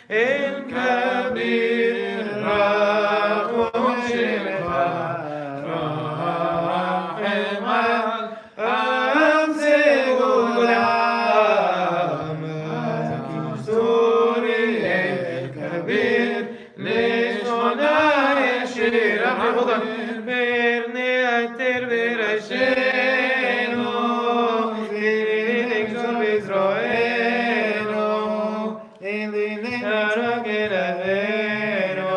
El Kabir Rachum Shemcha Rachem Al Segulam Kisuri El Kabir Leshmona Yeshira Hold on Berne Ater Berashenu Zilin Israelo Baruch Eloheinu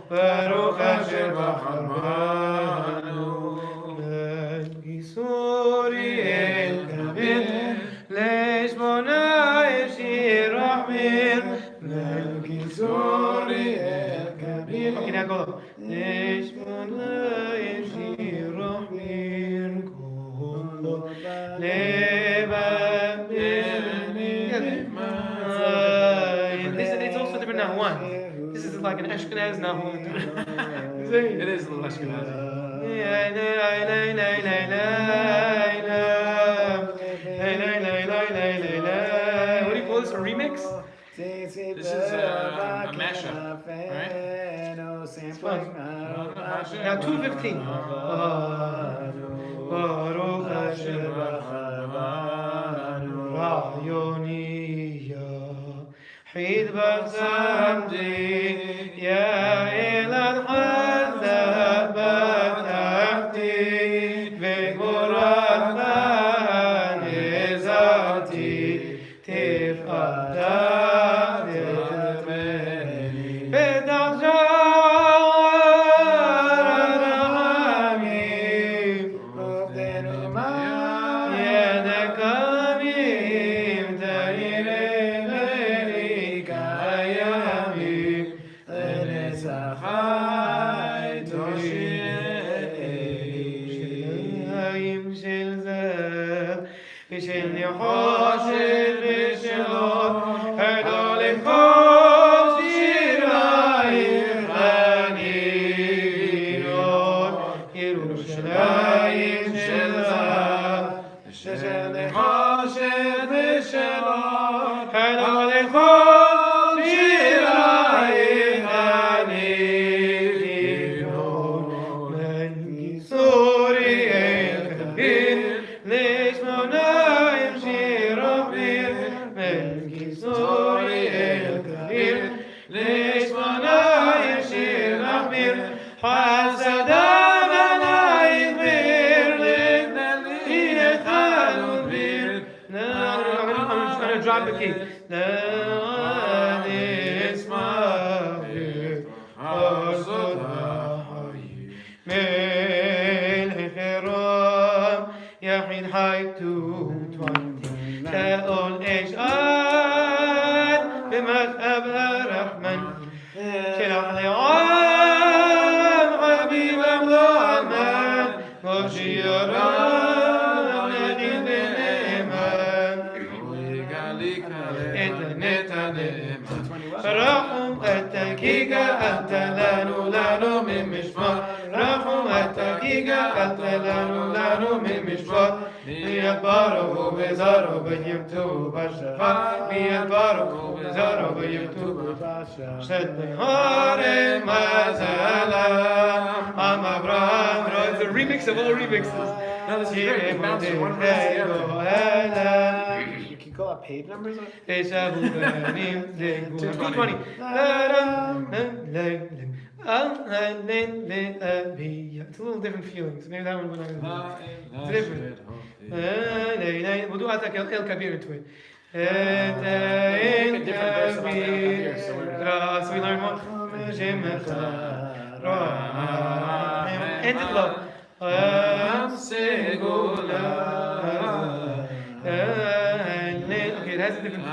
Baruch Asher b'Chamanu Kisuri El Kabir Leshmona Yeshir Rahmir Kisuri El Kabir. Okay, now go. Leshmona Yeshir Rahmir Kolo Leba. It's also different Nahuan. This is like an Ashkenaz Nahuan. It is a little Ashkenazi. What do you call this? A remix? This is a mashup, right? It's fun. Now 2:15. Baruch Hashem Rayoniya Hid Basamdi Ya Elad Hazab Batahti Vegorat Nizati Tifada Drop the key. Yahid Haitu Ta'ol Esh'ad B'Mash'ab HaRahman Shelach Le'am Habib Abdu'aman Moshe Yoram Nadin B'Ne'eman رحم التكيك أنت لانو من مشفار رحم التكيك أنت لانو من مشفار ميبارك بزارو بيمتو بشفار ميبارك بزارو بيمتو بشفار شد نهار ما زالا I'm Abraham. It's a remix of all remixes. No, this is great. It bounces from one verse to the other. You can call out page numbers? 220. It's a little different feelings. Maybe that one we're not going to do. It's different. We'll do Atak El Kabir to it. So we learn more. End it low. Okay, it has a different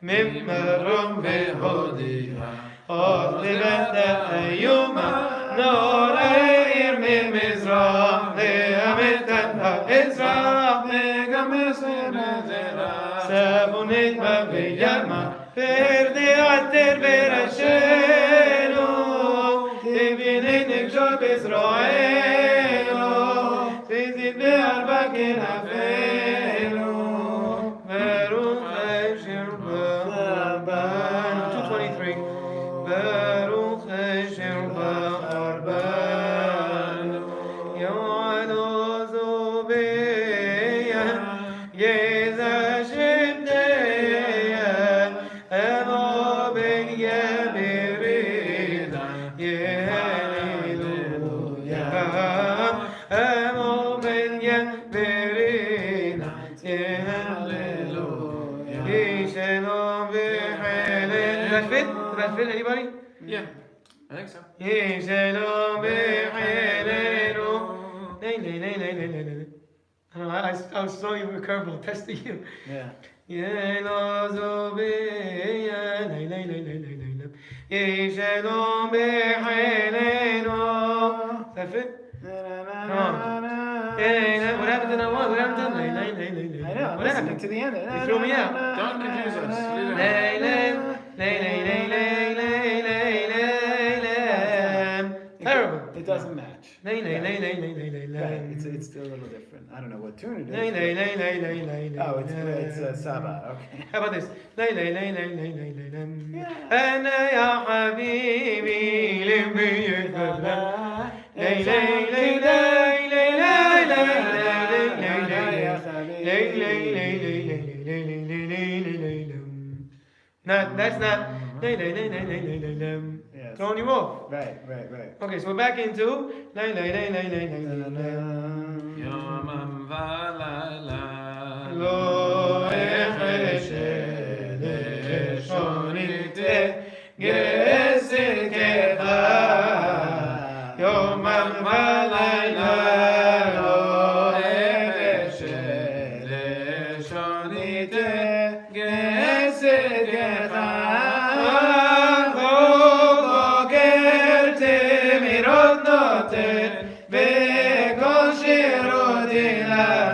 ممرم بهوديها أطلبت أيوما نور إير من مزرع لأمتنا إزرع لقمص نزرع سابونت ببيما فردي عتر برشينو تبينين نكشور بزرعينو تزيد بأربع كنافينو Yezashimteya, Emo ben Yemirina, Hallelujah. Emo ben Yemirina, Hallelujah. Yishalom v'chelen. Does that fit? Does that fit? Anybody? Yeah, I think so. Yishalom v'chelenu. Nay, nay, nay, nay, nay, nay, nay. I don't know, I was throwing you a curveball, testing you. Yeah. Yelozo beya, nay, nay, nay, nay, nay, nay, nay. Yishalom v'chelenu. Does that fit? Hey, what happened to that one? What happened to nay, nay, nay, nay, nay? I know. What Listening happened? to the end. You threw me out. Don't confuse us. Leave it Nay, alone. nay, nay, nay, nay, nay, nay, nay, nay. Terrible. It doesn't match. Nay, nay, nay, nay, nay, nay, nay, nay. Right. It's still a little different. I don't know what tune it is. Nay, nay, nay, nay, nay, nay, nay. Oh, it's Saba. Okay. How about this? Nay, nay, nay, nay, nay, nay, nay, nay. Yeah. أنا يا حبيبي لمي يتكلم. Nay, nay, nay, nay, nay, nay, nay, nay, nay, nay, nay, nay, nay, nay, nay, nay. That's not. Nay, nay, nay, nay, nay, nay, nay, nay. Yes. Throwing you off. Right. Okay, so we're back into. Nay, nay, nay, nay, nay, nay, nay, nay. Yomam v'layla. Lo echeshe leshonite gesekecha yomam v'layla lo echeshe leshonite gesekecha boker temirot noten v'kol shirot ilah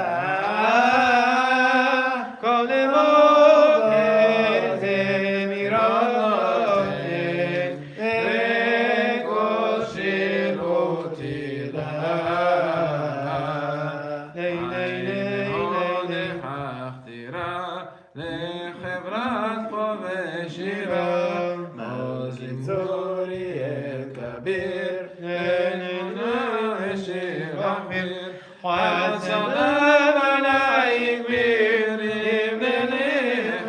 kol boker temirot noten v'kol shirot ilah. Nay, nay, nay, nay, nay. לחברת חובש שירה, מוזים צורי אל כביר, לננו השיר מחמיר, חסדיו עלייך ביר,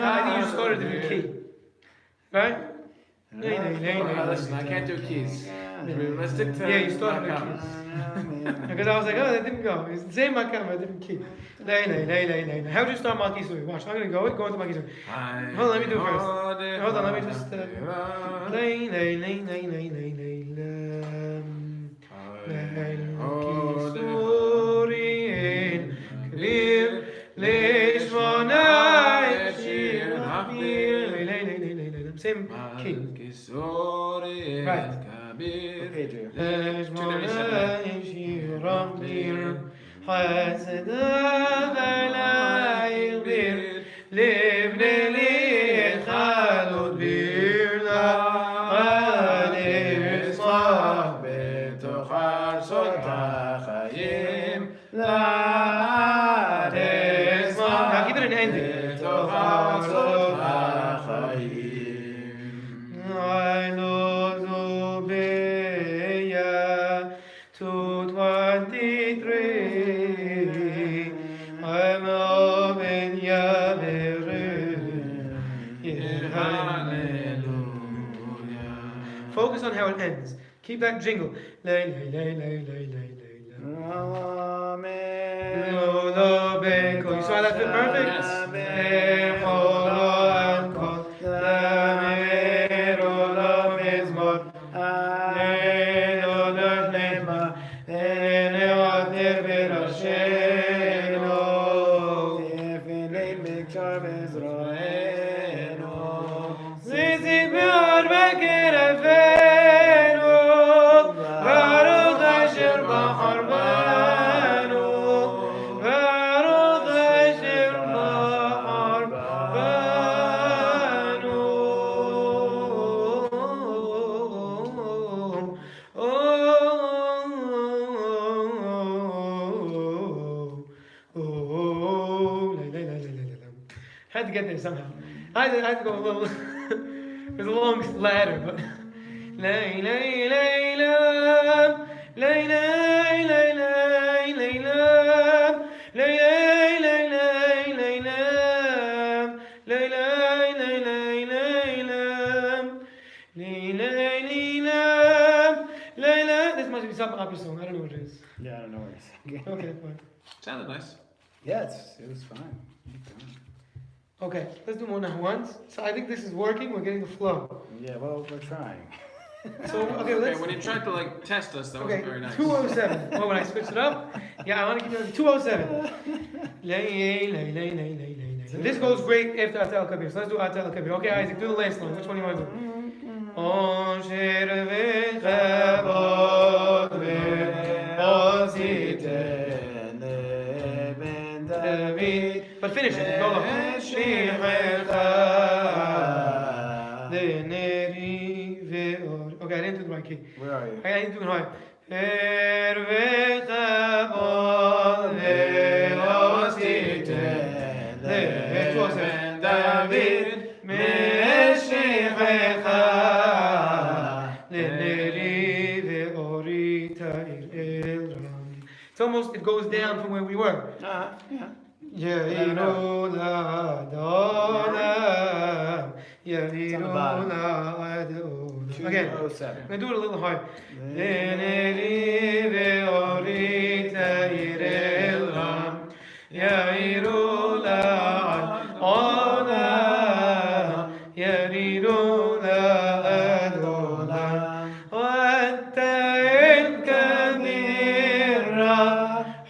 I think you started with key. Right? Nay, nay, nay, nay. Listen, I can't do keys. Let's stick to Yeah, you started with Makam. keys. Because I was like, oh, that didn't go. It's the same makam, I didn't key. Nay, nay, nay, nay, nay. How would you start Maki Suri? Watch, I'm going to go into Maki Suri. Hold on, let me do it first. Hold on, let me just. Nay, nay, nay, nay, nay, nay, nay, nay. Maki Suri in Kabir. Lishmonai Shir Habir. Nay, nay, nay, nay, nay, nay. Same key. Right. Okay, Drew. لشموناي شيرامبير حسداء على بير لابن لي خالد بير لا علي صاحبي تخار صوتا خيم لا علي صاحبي. Now give it an ending. تخار صوتا خيم. I love Zubeya 223. I'm open Hallelujah. Focus on how it ends. Keep that jingle. Lay, lay, lay, lay, lay, lay, lay, lay. Amen. Lo beko. You saw that fit perfect? Yes. Beko lo ankol. Lamero lo mizmor. Elo lo nema. Ene oter berosheno. Definitely Mikchar Bezroeno. Zizi beor bekerefeno. Baruch asher bacharbanu. Baruch asher bacharbanu. Had to get there somehow. I had to go a little. It was a long ladder, but. Lay, lay, lay, lam. Lay, lay, lay, lay, lay, lam. Lay, lay, lay, lay, lay, some opera song. I don't know what it is. Yeah, I don't know what you're saying. Okay, fine. Sounded nice. Yeah, it was fine. Keep going. Okay, let's do more now once. So I think this is working. We're getting the flow. Yeah, well, we're trying. So okay, Okay, let's. when you tried to like test us, that Okay, wasn't very nice. 207. Oh, when I switched it up, yeah, I want to keep it 207. This goes great after Ata al Kabir. So let's do Ata al Kabir. Okay, Isaac, do the last one. Which one do you want to do? Osher v'chavod ve'ositen ben David. But finish it. Go long. Okay, I didn't do the right key. Where are you? I didn't do it high. Er v'chavod ve'ositen ben David meshechecha leneri ve'orita il ram. It's almost, it goes down from where we were. Yeah. Ya'iru la'adolam, ya'iru la'adolam. Again, 207. I'm going to do it a little higher. Leneri ve'orita il ram, ya'iru la'adolam, ya'iru la'adolam. Wa'anta il kabira,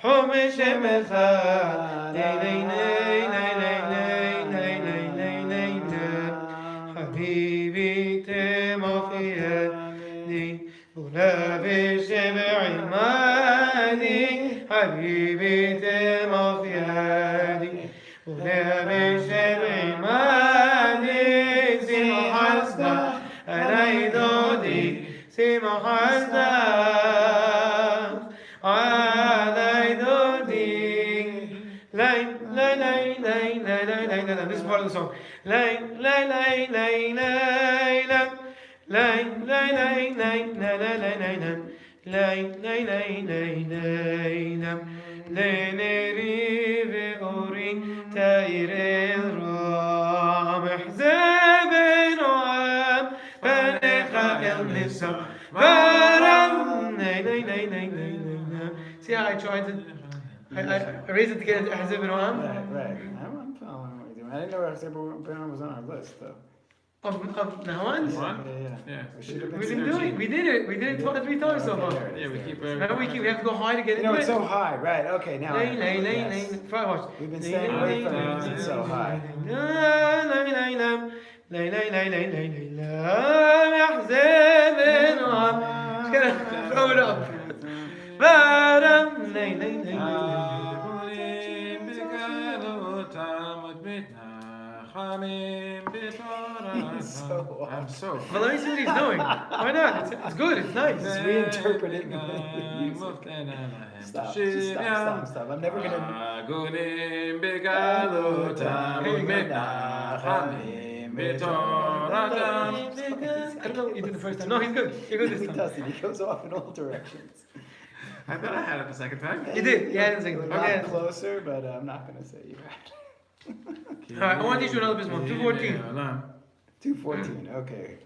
hum shemecha. حبيبي تمخيني ولا بشبع مالي حبيبي تمخيني ولا بشبع مالي سيما حسنا أنا يدودي سيما حسنا على يدودي This is part of the song. See how I tried to I raised it to get it to Ahzab and Olam. Right. I'm following what you're doing. I didn't know Ahzab was on our list, though. Of Nahawans? What? Yeah. Yeah. We should have been We've been searching. doing it. We did it. We did it 3 times so far. there it is, Yeah, we there keep it is. Remember we have to go high to get You know, into it's it. so high. Right. Okay. Now. I remember, yes. Watch. We've been staying away from it because it's so high. Just gotta throw it up. So I'm so. But let me see what he's doing. Why not? It's good. It's nice. Just reinterpreting the music. Stop. Just stop. I'm never gonna. I don't know what you did the first time. No, he's good. You're good this He time. doesn't. He goes off in all directions. I thought I had it the second time. You did. Yeah, I didn't say A it. lot Okay. closer, but I'm not gonna say you had. Alright, I want to teach you another Pizmonim. 214. 214. Okay.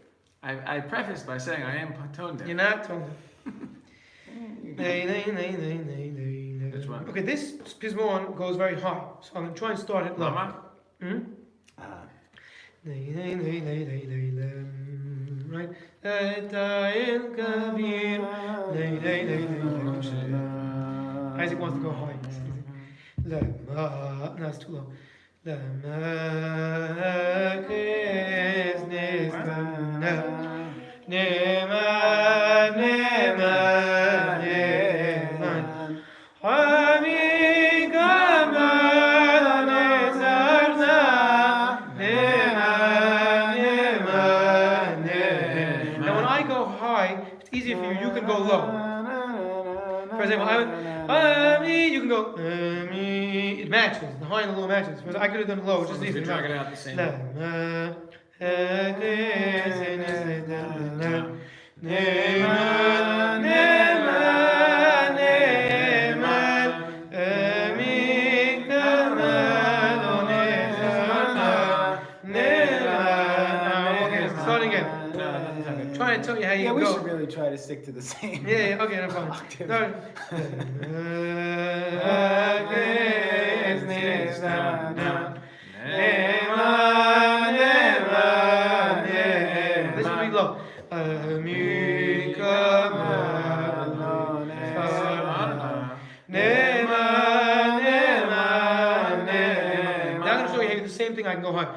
I prefaced by saying I am tone deaf. You're not told. Which one? Okay, this Pizmon goes very high, so I'm going to try and start it low. Mama? Hmm? Ah. Right? Isaac wants to go high. No, it's too low. Now when I go high, it's easier for you. You can go low. For example, you can go. It matches. The high and the low matches. Whereas I could have done low. Just We easy. drag it out the same. Okay, starting again. Try trying to tell you how you Yeah, we go. should really try to stick to the same. Yeah, okay, no problem. octave. No. This will be low. Now I'm going to show you how you do the same thing. I can go high.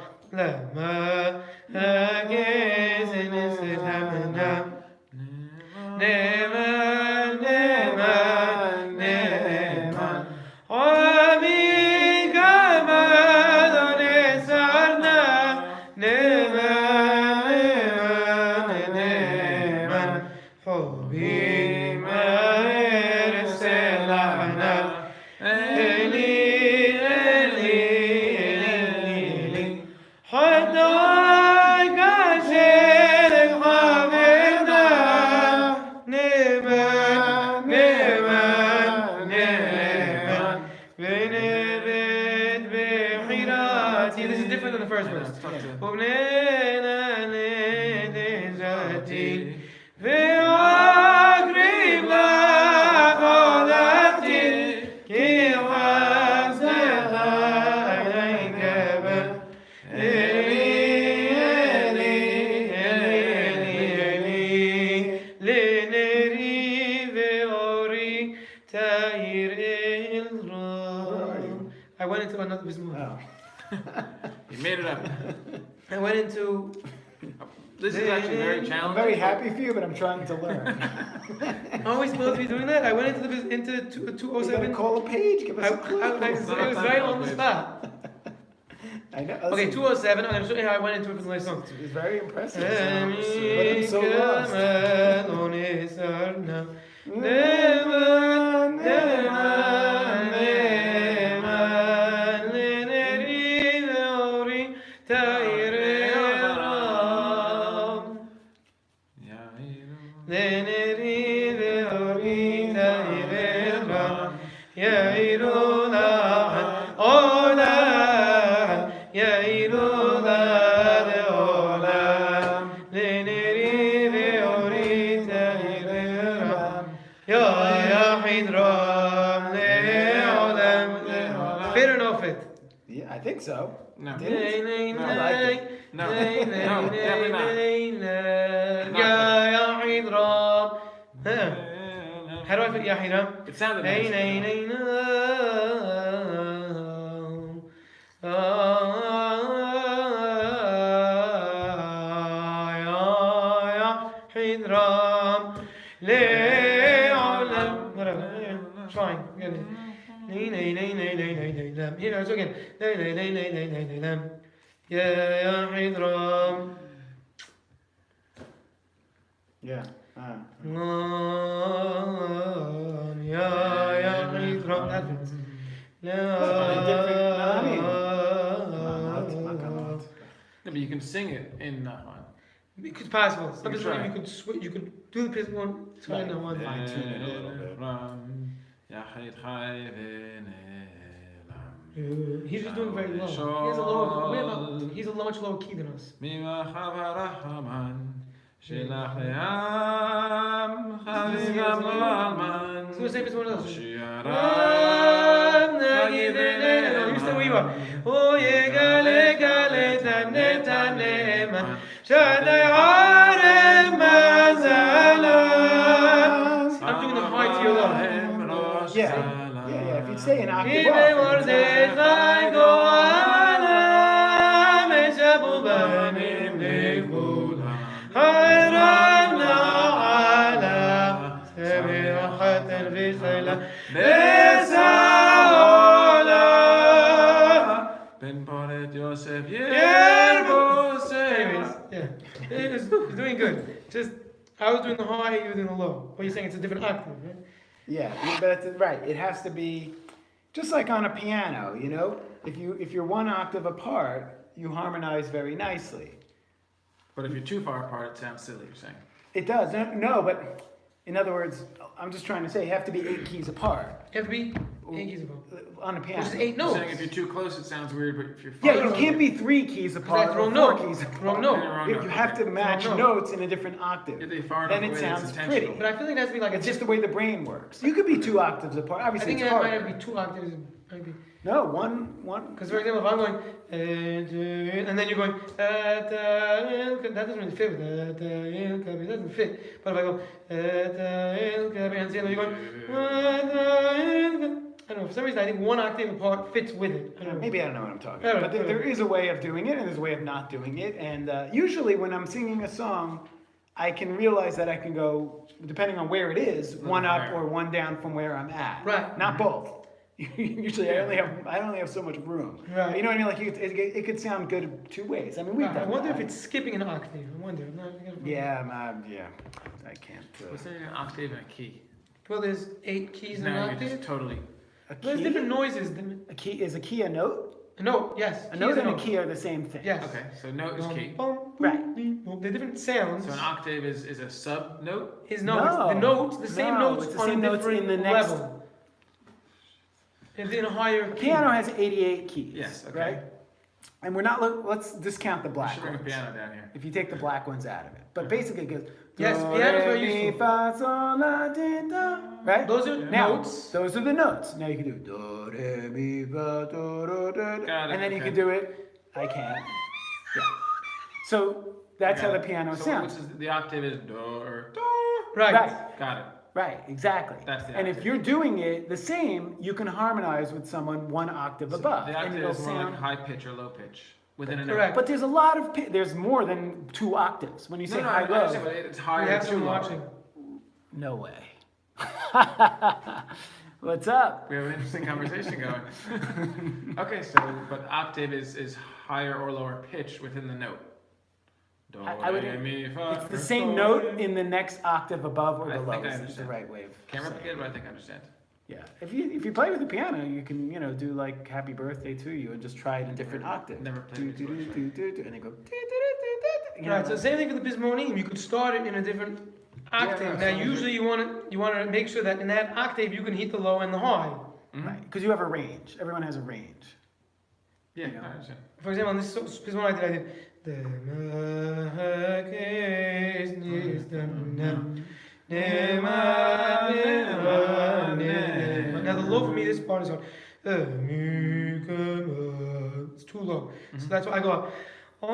See, this is different than the first verse. I went into another Pizmonim. Oh. You made it up. I went into. This is actually very I'm challenging. very happy for you, but I'm trying to learn. Are we supposed to be doing that? I went into the into You gotta 207. call a page, give us a clue. It was very on the spot. I know. Okay, listen, 207. I'm going to show you how I went into it for the next song. It's very impressive. But I'm so lost. Fit or no fit? Yeah, I think so. No. Did it? No. I like it. No, definitely How do I fit Ya Hiram? It sounded nice. Fine, get it. Here, let's go again. Ya Hidram. Yeah. Ya Hidram. That fits. No, but you can sing it in one. It's possible. Some You people try. you could switch. You could do the Pizmonim one. Try no one. Fine tune it a little bit. He's just doing very low. He has a lower. He's a much lower key than us. So the same as one of those. You stay where you are. Oh yeah, gale gale tane tane ma. Shadai harem mazala. I'm doing the high to your low. Yeah. If you say an octave Ibe off, it's morde zago ala mejabu banim nekula. Hayrana ala semihatan vizela besaola. Ben Poret Yosef Anyways, yeah, he's doing good. Just I was doing the high, you were doing the low. What are you saying? It's a different octave, right? Yeah, but that's right. It has to be just like on a piano, you know? If you're one octave apart, you harmonize very nicely. But if you're too far apart, it sounds silly, you're saying. It does. No, but in other words, I'm just trying to say you have to be 8 keys apart. You have to be 8 keys apart. on the Which is piano. 8 I'm notes. saying if you're too close, it sounds weird, but if you're far Yeah, you away- can't be 3 keys apart that's or wrong 4 note. keys apart. Wrong note. Wrong You note, have to okay. match Wrong note. notes in a different octave. If they're far Then enough it away, that's sounds intentional. pretty. But I feel like it has to be like It's just the way the brain works. You could be 2 octaves apart. I Obviously, think it's it might harder. be 2 octaves. Maybe. No, one. Because for example, if I'm going and then you're going that doesn't really fit with it doesn't fit. But if I go and you're going I don't know, for some reason I think 1 octave apart fits with it. I don't know. Maybe I don't know what I'm talking I don't about. But know. there is a way of doing it and there's a way of not doing it. And usually when I'm singing a song, I can realize that I can go, depending on where it is, little 1 up higher. or 1 down from where I'm at. Right. Not both. Usually I only have so much room. Right. You know what I mean? Like it could sound good 2 ways. I mean, we've I done wonder that. if it's skipping an octave. I wonder. I'm not, Yeah, I can't. What's an octave and a key? Well, there's 8 keys in an No, you're octave. just totally. A There's key? different noises. Than, A key is a key a note? a note, yes. A Key note is and a key are the same thing. Yes. Okay, so note is key. Right. They're different sounds. So an octave is a sub note. It's the notes, the same No, notes it's the on same a notes different in the next- level. It's in a higher A key. piano has 88 keys. Yes, okay. Right? And we're not let's discount the I black should bring a ones. piano down here. If you take the black ones out of it. But basically it goes Yes, do, piano's re, very mi, useful. fa, sol, la, ti, do. Right? Those are Now, notes. those are the notes. Now you can do do, re, mi, fa, do, do, do, do. Got it, And then you okay. can do it. I can't. Yeah. So that's how Got the it. piano So sounds. which is the octave is do or do. Right. Right. Got it. Right, exactly. That's the and if octave. you're doing it the same, you can harmonize with someone 1 octave So above. the and octave it'll is more sound. like high pitch or low pitch within a note. Correct. But there's a lot of there's more than 2 octaves. When you say No, high I understand, low, but it's We higher have than someone lower. watching. no way. What's up? We have an interesting conversation going. Okay, so but octave is higher or lower pitch within the note. Do, I would- re, mi, fa, It's the do, same do, note re. in the next octave above or I below. think I Is the understand. right way of Can't saying replicate it, it. but I think I understand. Yeah. If you play with the piano, you can do like Happy Birthday to You and just try it in different octaves. Never played it Do, do, before, do, do, do, and then go. Do, do, do, do, do, you know, Right. So same thing for the Pizmonim. You could start it in a different octave. Yeah, Now so- usually you want to make sure that in that octave you can hit the low and the high. Mhm. Right. Because you have a range. Everyone has a range. Yeah, You know. I understand. For example, on this Pizmonim I did. Now the low for me, this part is on. It's too low, so that's why I go. A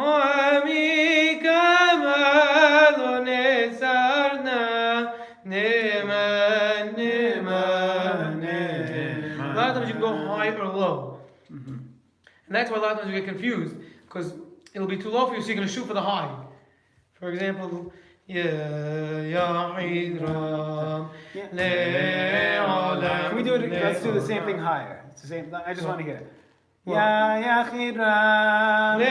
lot of times you can go high or low. Mm-hmm. And that's why a lot of times you get confused, because it'll be too low for you, so you're going to shoot for the high. For example, Can we do it? Let's do the same thing higher. It's the same. I just want to hear it. What? Ya Khiram.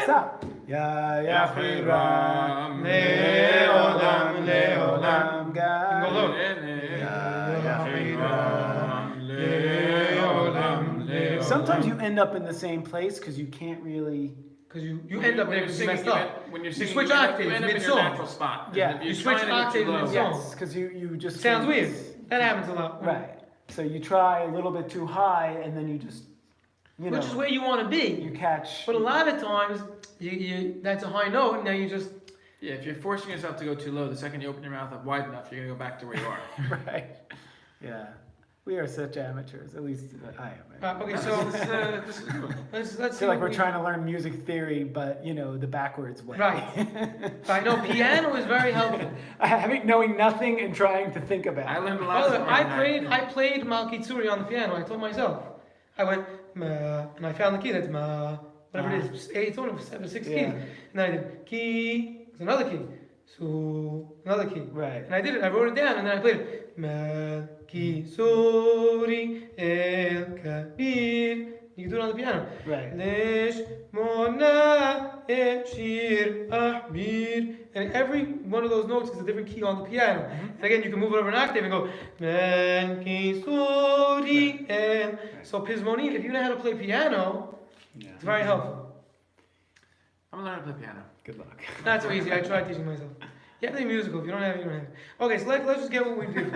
Stop. Ya Khiram. Leolam, Leolam. Go low. Sometimes you end up in the same place because you can't really. Because you end up there because you messed up. When you're You singing, switch you end octaves up in your mid-song. natural spot. Yeah. If You you're switch trying to get too octaves low- mid-song. Yes, because you just. Sounds can't- weird. That happens a lot. Right. So you try a little bit too high and then you just, Which is where you want to be. you catch. But a lot of times, that's a high note, and now you just. Yeah, if you're forcing yourself to go too low, the second you open your mouth up wide enough, you're gonna go back to where you are. Right. Yeah. We are such amateurs. At least I am. Okay, This so is, this is good. let's I see. feel like what we're we- trying to learn music theory, but the backwards way. Right. I know piano is very helpful. Having knowing nothing and trying to think about. I it. learned a By lot. the way, from I played Malkitsuri on the piano. I told myself. I went ma, and I found the key that's ma, whatever it is. It's only 7, 6 Yeah. keys. And then I did key, it's another key. So another key. Right. And I did it. I wrote it down, and then I played it. Malkitsuri el kabir. You can do it on the piano. Right. Lesh mona eshir ahbir. And every one of those notes is a different key on the piano. And again, you can move it over an octave and go man ki sori el. So Pizmonim, if you know how to play piano, Yeah. it's very helpful. I'm gonna learn to play piano. Good luck. Not so easy. I tried teaching myself. You have to be musical. If you don't have it, you don't have it. Okay, so let's just get what we did.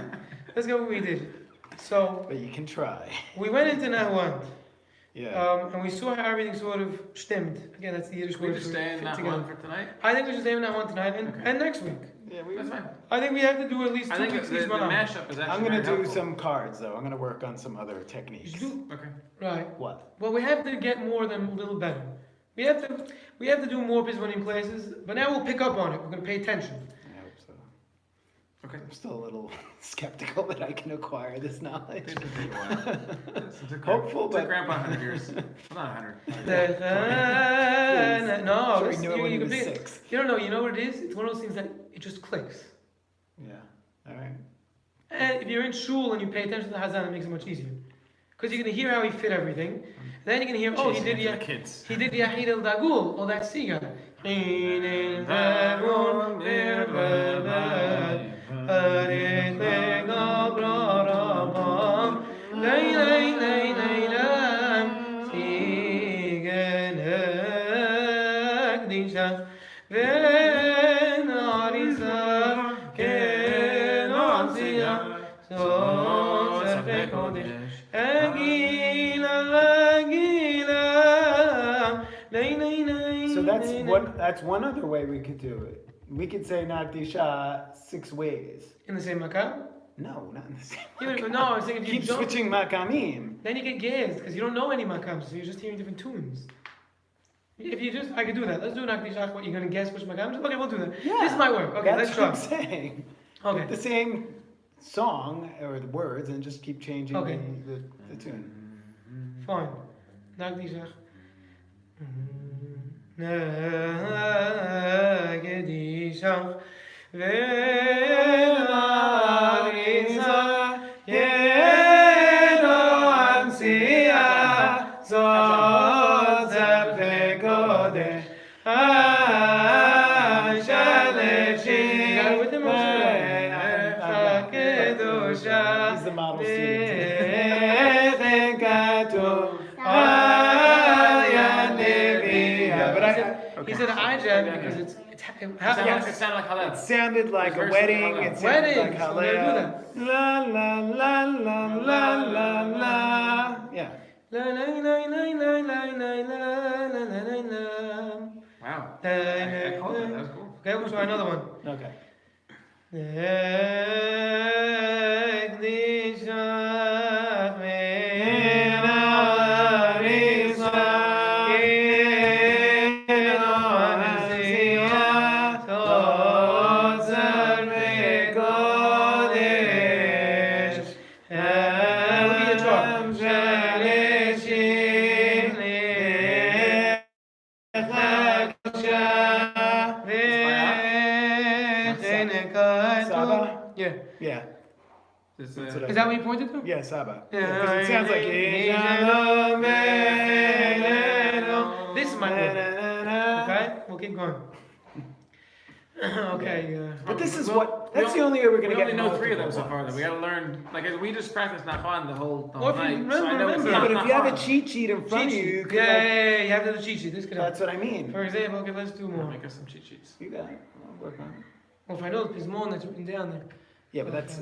Let's get what we did. So But you can try. we went into Nahwan, Yeah. and we saw how everything sort of stemmed. Again, that's the Yiddish Should we word just for stay in fit that together. one for tonight? I think we should stay in Nahwan tonight and next week. Yeah, That's fine. I think we have to do at least I 2 think weeks the each one. mashup is actually I'm gonna very do helpful. some cards though. I'm gonna work on some other techniques. Okay. Right. What? Well, we have to get more than a little better. We have to do more Pizmonim classes, but now we'll pick up on it. We're gonna pay attention. I hope so. Okay. I'm still a little skeptical that I can acquire this knowledge. It's gonna take a while. It took Hopeful, it took but Grandpa 100 years. Well, not 100. No, Sure, this- he knew it when he was can 6. You don't know. You know what it is? It's one of those things that it just clicks. Yeah. All right. And if you're in shul and you pay attention to the Hazan, it makes it much easier. Because you're gonna hear how he fit everything. Then you're gonna hear, oh, he did the kids. Yahid el Dagul, oh, that's Siga. So that's one other way we could do it. We could say Nagdisha 6 ways. In the same makam? No, not in the same. Yeah, no, I'm saying if you Keep don't, switching makamim. then you get gazzed because you don't know any makams, so you're just hearing different tunes. If you just, I could do that. Let's do an Akdishach. What, you're gonna guess which makam? Okay, we'll do that. Yeah, This might work. Okay, that's let's what try. I'm saying. Okay. The same song or the words and just keep changing Okay. the tune. Fine. Nagdishach. Nagdishach. Ve'arisa yeno amsia zot zafekodesh ashaleshi He's the model student. He said ajab because it's It sounded like It Hallel. sounded like a Verse wedding. of It Hallel. sounded Wedding, like so we're gonna Hallel. La la la la la la la. Yeah. La la la la la la la la la la la. Wow. La, I called that. That was cool. Okay, we'll try another one. Okay. Saba? Yeah. Yeah. This, That's what I- Is that what you pointed to? Yeah, Saba. Yeah. Yeah, 'cause it sounds like This might work. Okay, we'll keep going. Okay. But this is Well, what. That's the only way we're gonna we get. only know 3 of them so multiple far. Though we ones. gotta learn. Like we just practiced Nachman the whole Well, if you night. So I know remember- it's Yeah, not but if you have a Nachman. cheat sheet in front of you, you could yeah, like. you have to do cheat sheet. This could help. That's what I mean. For example, okay, let's do more. Make us some cheat sheets. You got it. I'll work on it. Well, if I know the Pizmonim that's written down there. Yeah, but that's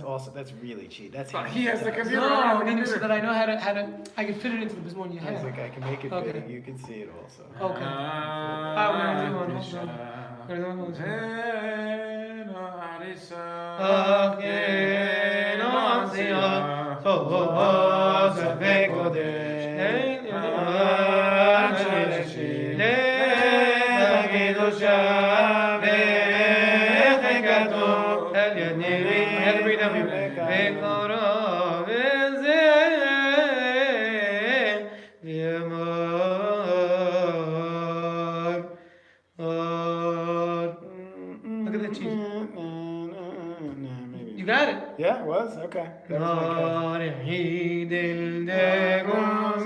really cheat. That's But how he has the does. computer. No, on I the need to so computer. that I know how to I can fit it into the Pizmonim you I was have. like, I can make it Okay. big. You can see it also. Okay. Ah, we're gonna do one, hold on. We're gonna do one, hold Look at the cheese. You got it. Yeah, it was? Okay. That was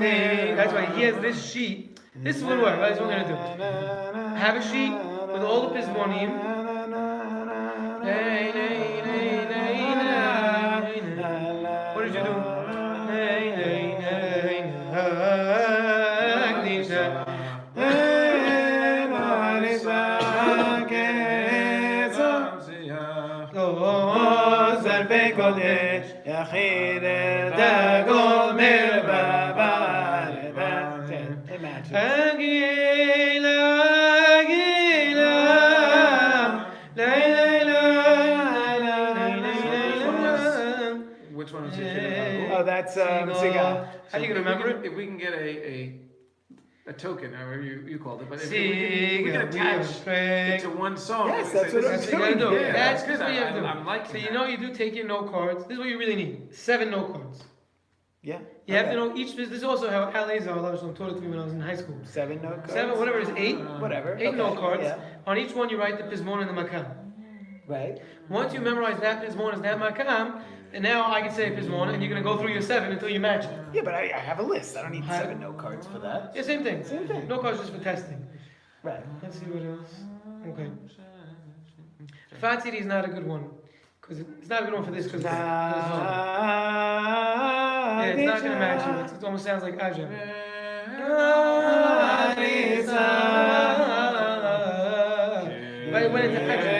That's why he has this sheet. This is what we're That's what we're gonna do. Have a sheet with all the Pizmonim. What did you do? kodesh yachid dagol merbaba. Imagine. Agila, agila, lay, lay, lay, lay, lay. Which one was your favorite? Oh, that's Siga. How do you remember it? If we can get a token, or whatever you called it, but if we Siga, can attach it to one song. Yes, we that's say, what this I'm is- That's what you gotta do. Yeah, That's good. what you have to do. I'm liking So you that. know you do take your note cards. This is what you really need. 7 note cards. Yeah. You have to know each. This is also how Elazar taught it to me when I was in high school. 7 note cards. 7, whatever it is, 8. Whatever. 8 note cards. Yeah. On each one you write the Pizmonim and the Makam. Right. Once you memorize that Pizmonim and that Makam, and now I can say Pizmonim, and you're gonna go through your 7 until you match it. Yeah, but I have a list. I don't need 7 note cards for that. Yeah, same thing. Same thing. Note cards just for testing. Right. Let's see what else. Okay. Fatiri is not a good one. Because it's not a good one for this. Because yeah, it's not gonna match you. It almost sounds like Ajam. Right, it went into Ajam.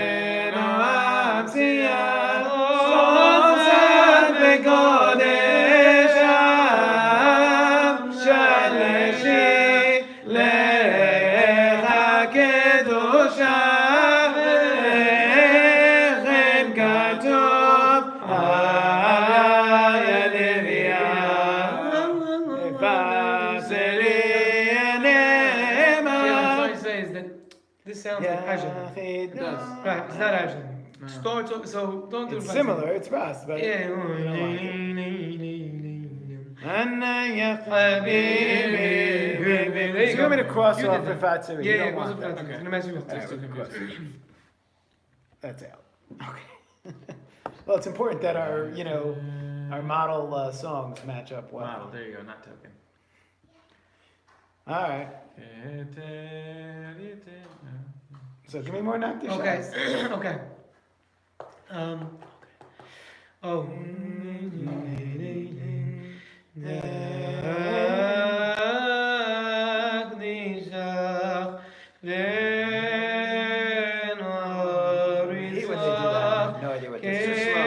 This sounds like Ajam. It does. Right, it's not Ajam. No. Starts off, so don't do It's it. similar. It's Ras, but Yeah. you don't like it. So you want me to cross You off did if that. that's it? Yeah, You yeah, don't it was want that. it's gonna mess you up. Alright, we'll cross it. That's out. Okay. Well, it's important that our, our model songs match up well. Model, there you go, not token. All right. So give me more Nakti Okay. shots. Okay. Oh. I hate when they do that. I have no idea what this is. Too slow.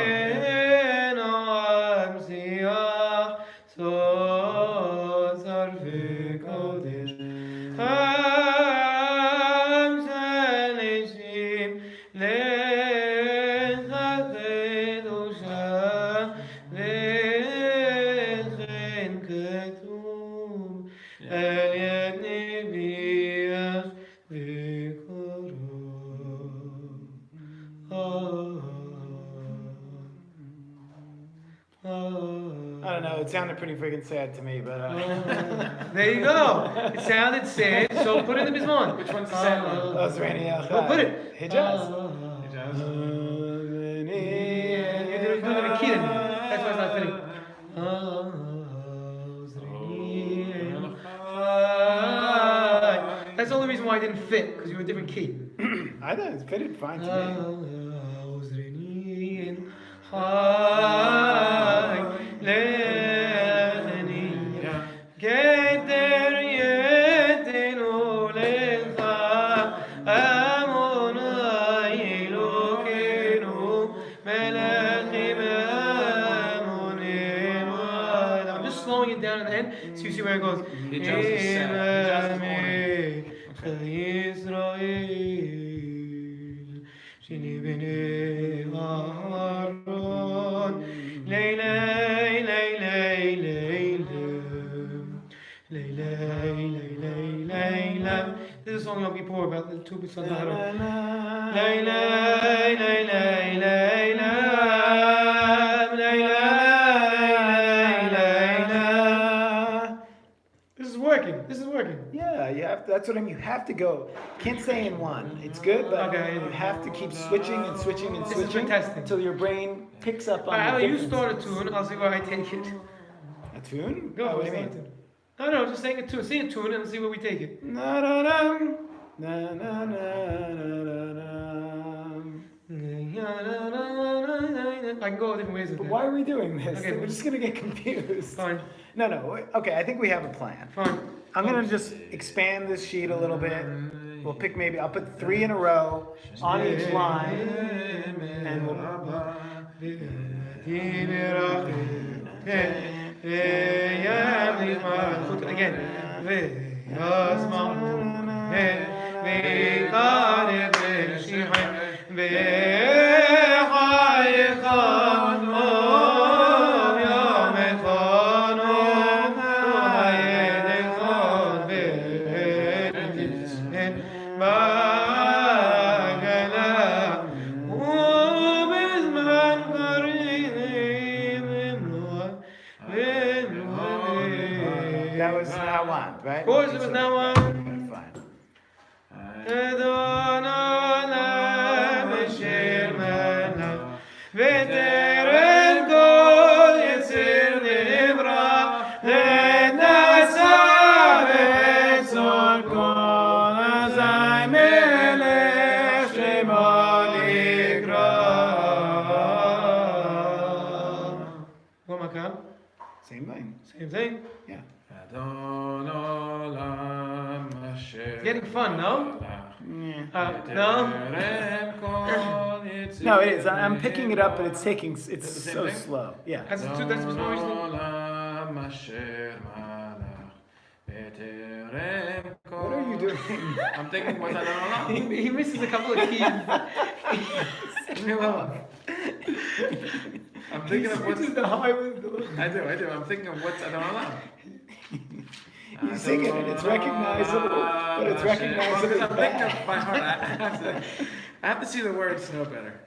I don't know. It sounded pretty freaking sad to me, but. There you go. It sounded sad, so put it in the Pizmon. Which one's the sad one? Oh, Zrani Achad. Well, put it. Hijaz. You're doing a key in it. That's why it's not fitting. That's the only reason why I didn't fit, because you were a different key. I thought it fitted fine to me. I'm just slowing it down at the end so you see where it goes. Hijaz is sad. Hijaz is morning. This is a song Yom Kippur about the 2 bits on the This is working. This is working. Yeah, you have. That's what I mean. You have to go. Can't stay in one. It's good, but Okay. you have to keep switching and switching and This is for switching testing. until your brain picks up on Alright, the Ali, you difference. start a tune. I'll see where I take it. A tune? Go. Oh, what do you start a mean? tune. No, just sing a tune. Sing a tune and see where we take it. Na na na na na na na. I can go different ways with But it. why are we doing this? Okay. We're just gonna get confused. Fine. No. Okay, I think we have a plan. Fine. I'm gonna just expand this sheet a little bit. We'll pick maybe. I'll put 3 in a row on each line, and we'll. Again. That was Nawand, right? Of course, it was Nawand. Okay, fine. What makam? Same thing. Same thing. Yeah. It's getting fun, no? No? No, it is. I'm picking it up, but it's taking. It's the same so thing? slow. Yeah. That's Pizmonim. What are you doing? I'm thinking what's Adon Olam. He misses a couple of keys. Leave me alone. I'm thinking of what's. the high I do. I'm thinking of what's Adon Olam. You sing it and it's recognizable, but it's Well, recognizable. because I'm thinking of by heart. I have to see the words to know better.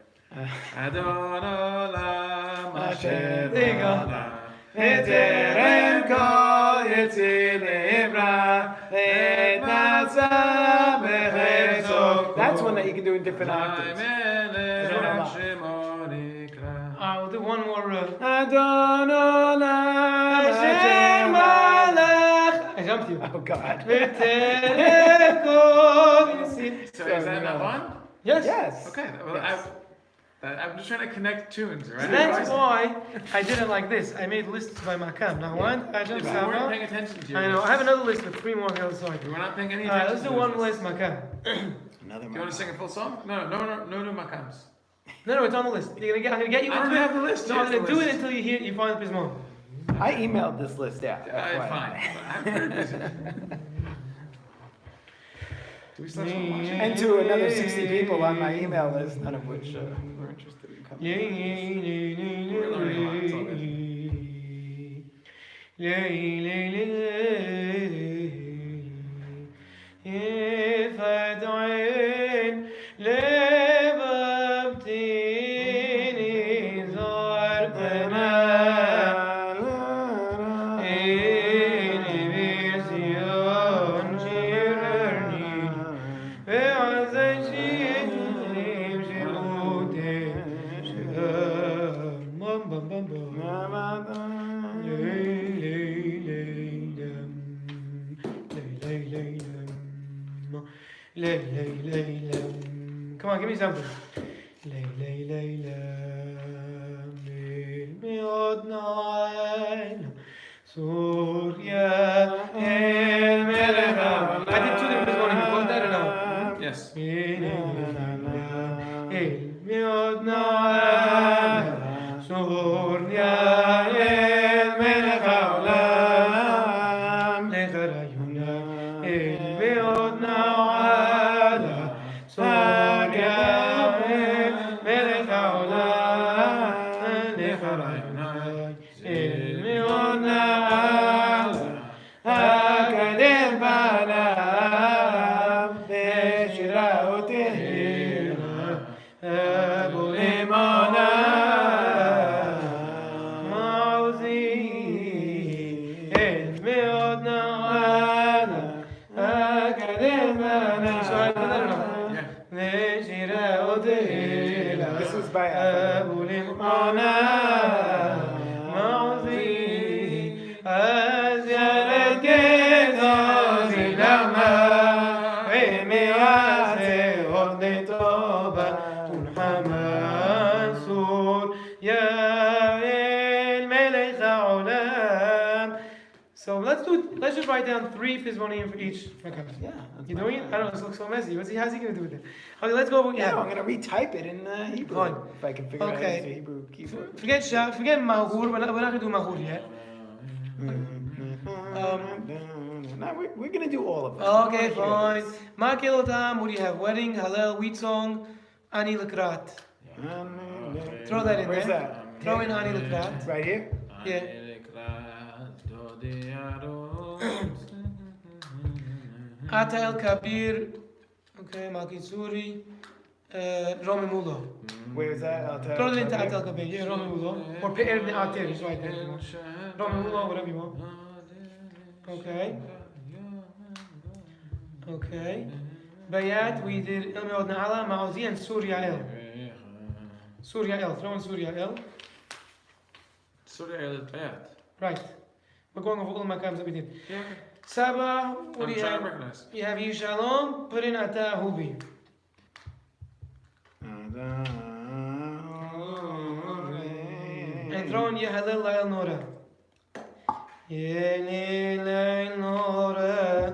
Adon Olam Asher There you go. Olam. B'terem kol yitzir nivra, et nasa b'chesed. That's one that you can do in different octaves. We'll do one more. Adon Olam Hashem Malach. I jumped you. Oh God. B'terem kol yitzir. So is that not one? Yes. Yes. Okay. Well, Yes. I'm just trying to connect tunes, right? That's why I did it like this. I made lists by makam. Now one, I Yeah, jumped but we weren't Saba. paying attention to you. I know. I have another list with 3 more on the other side. We were not paying any Alright, attention. let's do one list makam. Another Do you want to sing a full song? No makams. No, it's on the list. I'm gonna get you I don't into it. have the list. No, Here's I'm the gonna do it list. until you find the Pizmonim. I emailed this list out. FYI. Fine. I'm very busy. Do we still have someone watching? And to another 60 people on my email list, none of which were interested in coming. We're learning a lot. It's all good. If I die, lebabtini zarqana. Come on, give me something. I did 2 different Pizmonim. You got that or no? Yes. So let's just write down 3 Pizmonim for each makam. Yeah. You doing it? I don't know. This looks so messy. How's he gonna do it then? Okay, let's go. Yeah, I'm gonna retype it in Hebrew. Fine. If I can figure out how to Okay. use the Hebrew keyboard. Forget Mahur. We're not gonna do Mahur yet. No, we're gonna do all of them. Okay, fine. Makilotam. What do you have? Wedding, Hallel, wheat song, Ani Lakrat. Throw that in Where's there. that? Throw in Ani Lakrat. Right here? Yeah. Ata El Kabir. Okay, Malkitsuri. Romi Mulo. Where's that? I'll tell Throw it you. into Ata El Kabir. Yeah, Romi Mulo. Or Pe'er Ibn Atir. Just right there. Romi Mulo, whatever you want. Okay. Okay. Bayat, we did Ilmi Od Na'ala, Ma'ozi, and Surya El. Surya El. Throw in Surya El. Surya El Bayat. Right. We're going over all the makams that we did. Yeah. Saba, what do I'm you trying have? to recognize. You have Yishalom, put in Ata Hubi. And throw in Yehalil Lail Nora. Yehalil Lail Nora.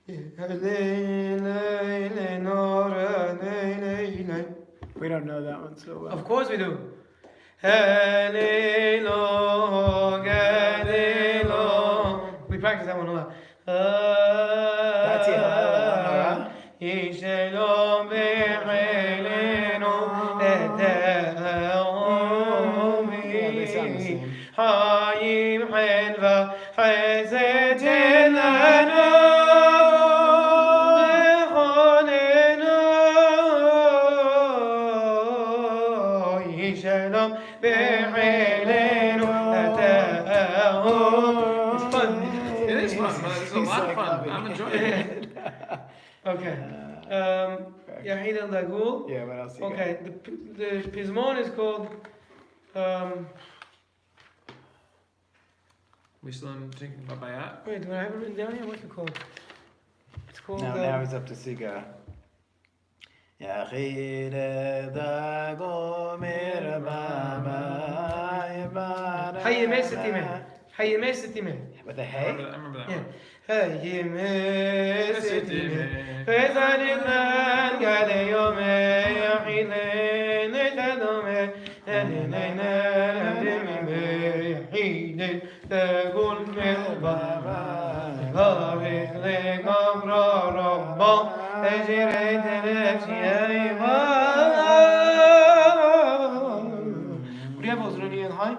Yehalil Lail Nora. We don't know that one so well. Of course we do. Halilo, Galilo. We practice that one a lot. That's it. Yishalom be'elenu Yeah, they sound the same. Hayim Henva Chesed Lanu Echonenu Yishalom be'elenu It's fun. It is fun, but it's a He's lot of like fun. loving I'm it. enjoying it. Okay. Yahid al-Dagul. Yeah, what else you got? Okay, the Pizmon is called. We still thinking about Bayat? Wait, do I have it written down here? What's it called? It's called. Now it's up to Siga. Yachid Dago Mirabama. Hayyemesetime. Hayyemesetime. With a I hey? remember that Yeah. one. Hayyemesetime. Fezanitlan galeyome yachile netadome. Nenenene yachide dagul mirabama. Gavit legamra rabba. أجريت نفسي أيضا. Would you have Osranian high?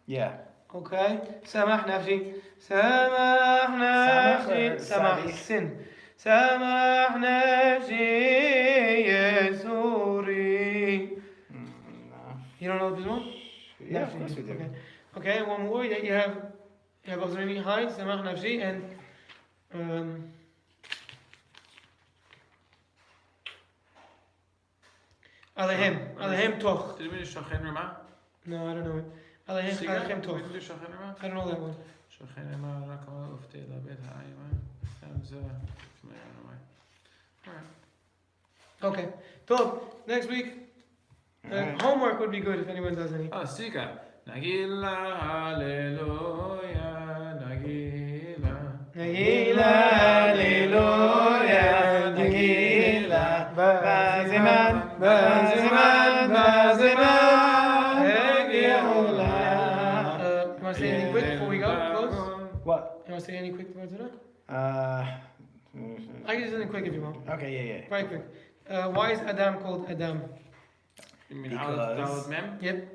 Yeah. Okay. سمح نفسي. سمح نفسي. سمح سن. سمح نفسي يسوري. You don't know this one? Yeah, of course we do. Okay. Okay, one more. You have Osranian high. سمح نفسي and Alehem Toch. Did we do Shachin Rama? No, I don't know it. Alehem Toch. Did we do Shachin Rama? I don't know that one. Shachin Rama, Rakama, Ufti, Labit, Ha'ayma. Sounds familiar in a way. Alright. Okay. Top. Next week. Alright. Homework would be good if anyone does any. Oh, Sika. Nagila, Hallelujah, Nagila. Nagila, Hallelujah, Nagila. Baziman, Baziman, Baziman. Nagila. You want to say anything quick before we go? Close? What? You want to say any quick words or not? Uh. I can do something quick if you want. Okay, yeah. Very quick. Why is Adam called Adam? You mean Because- Dalad Mem? Yep.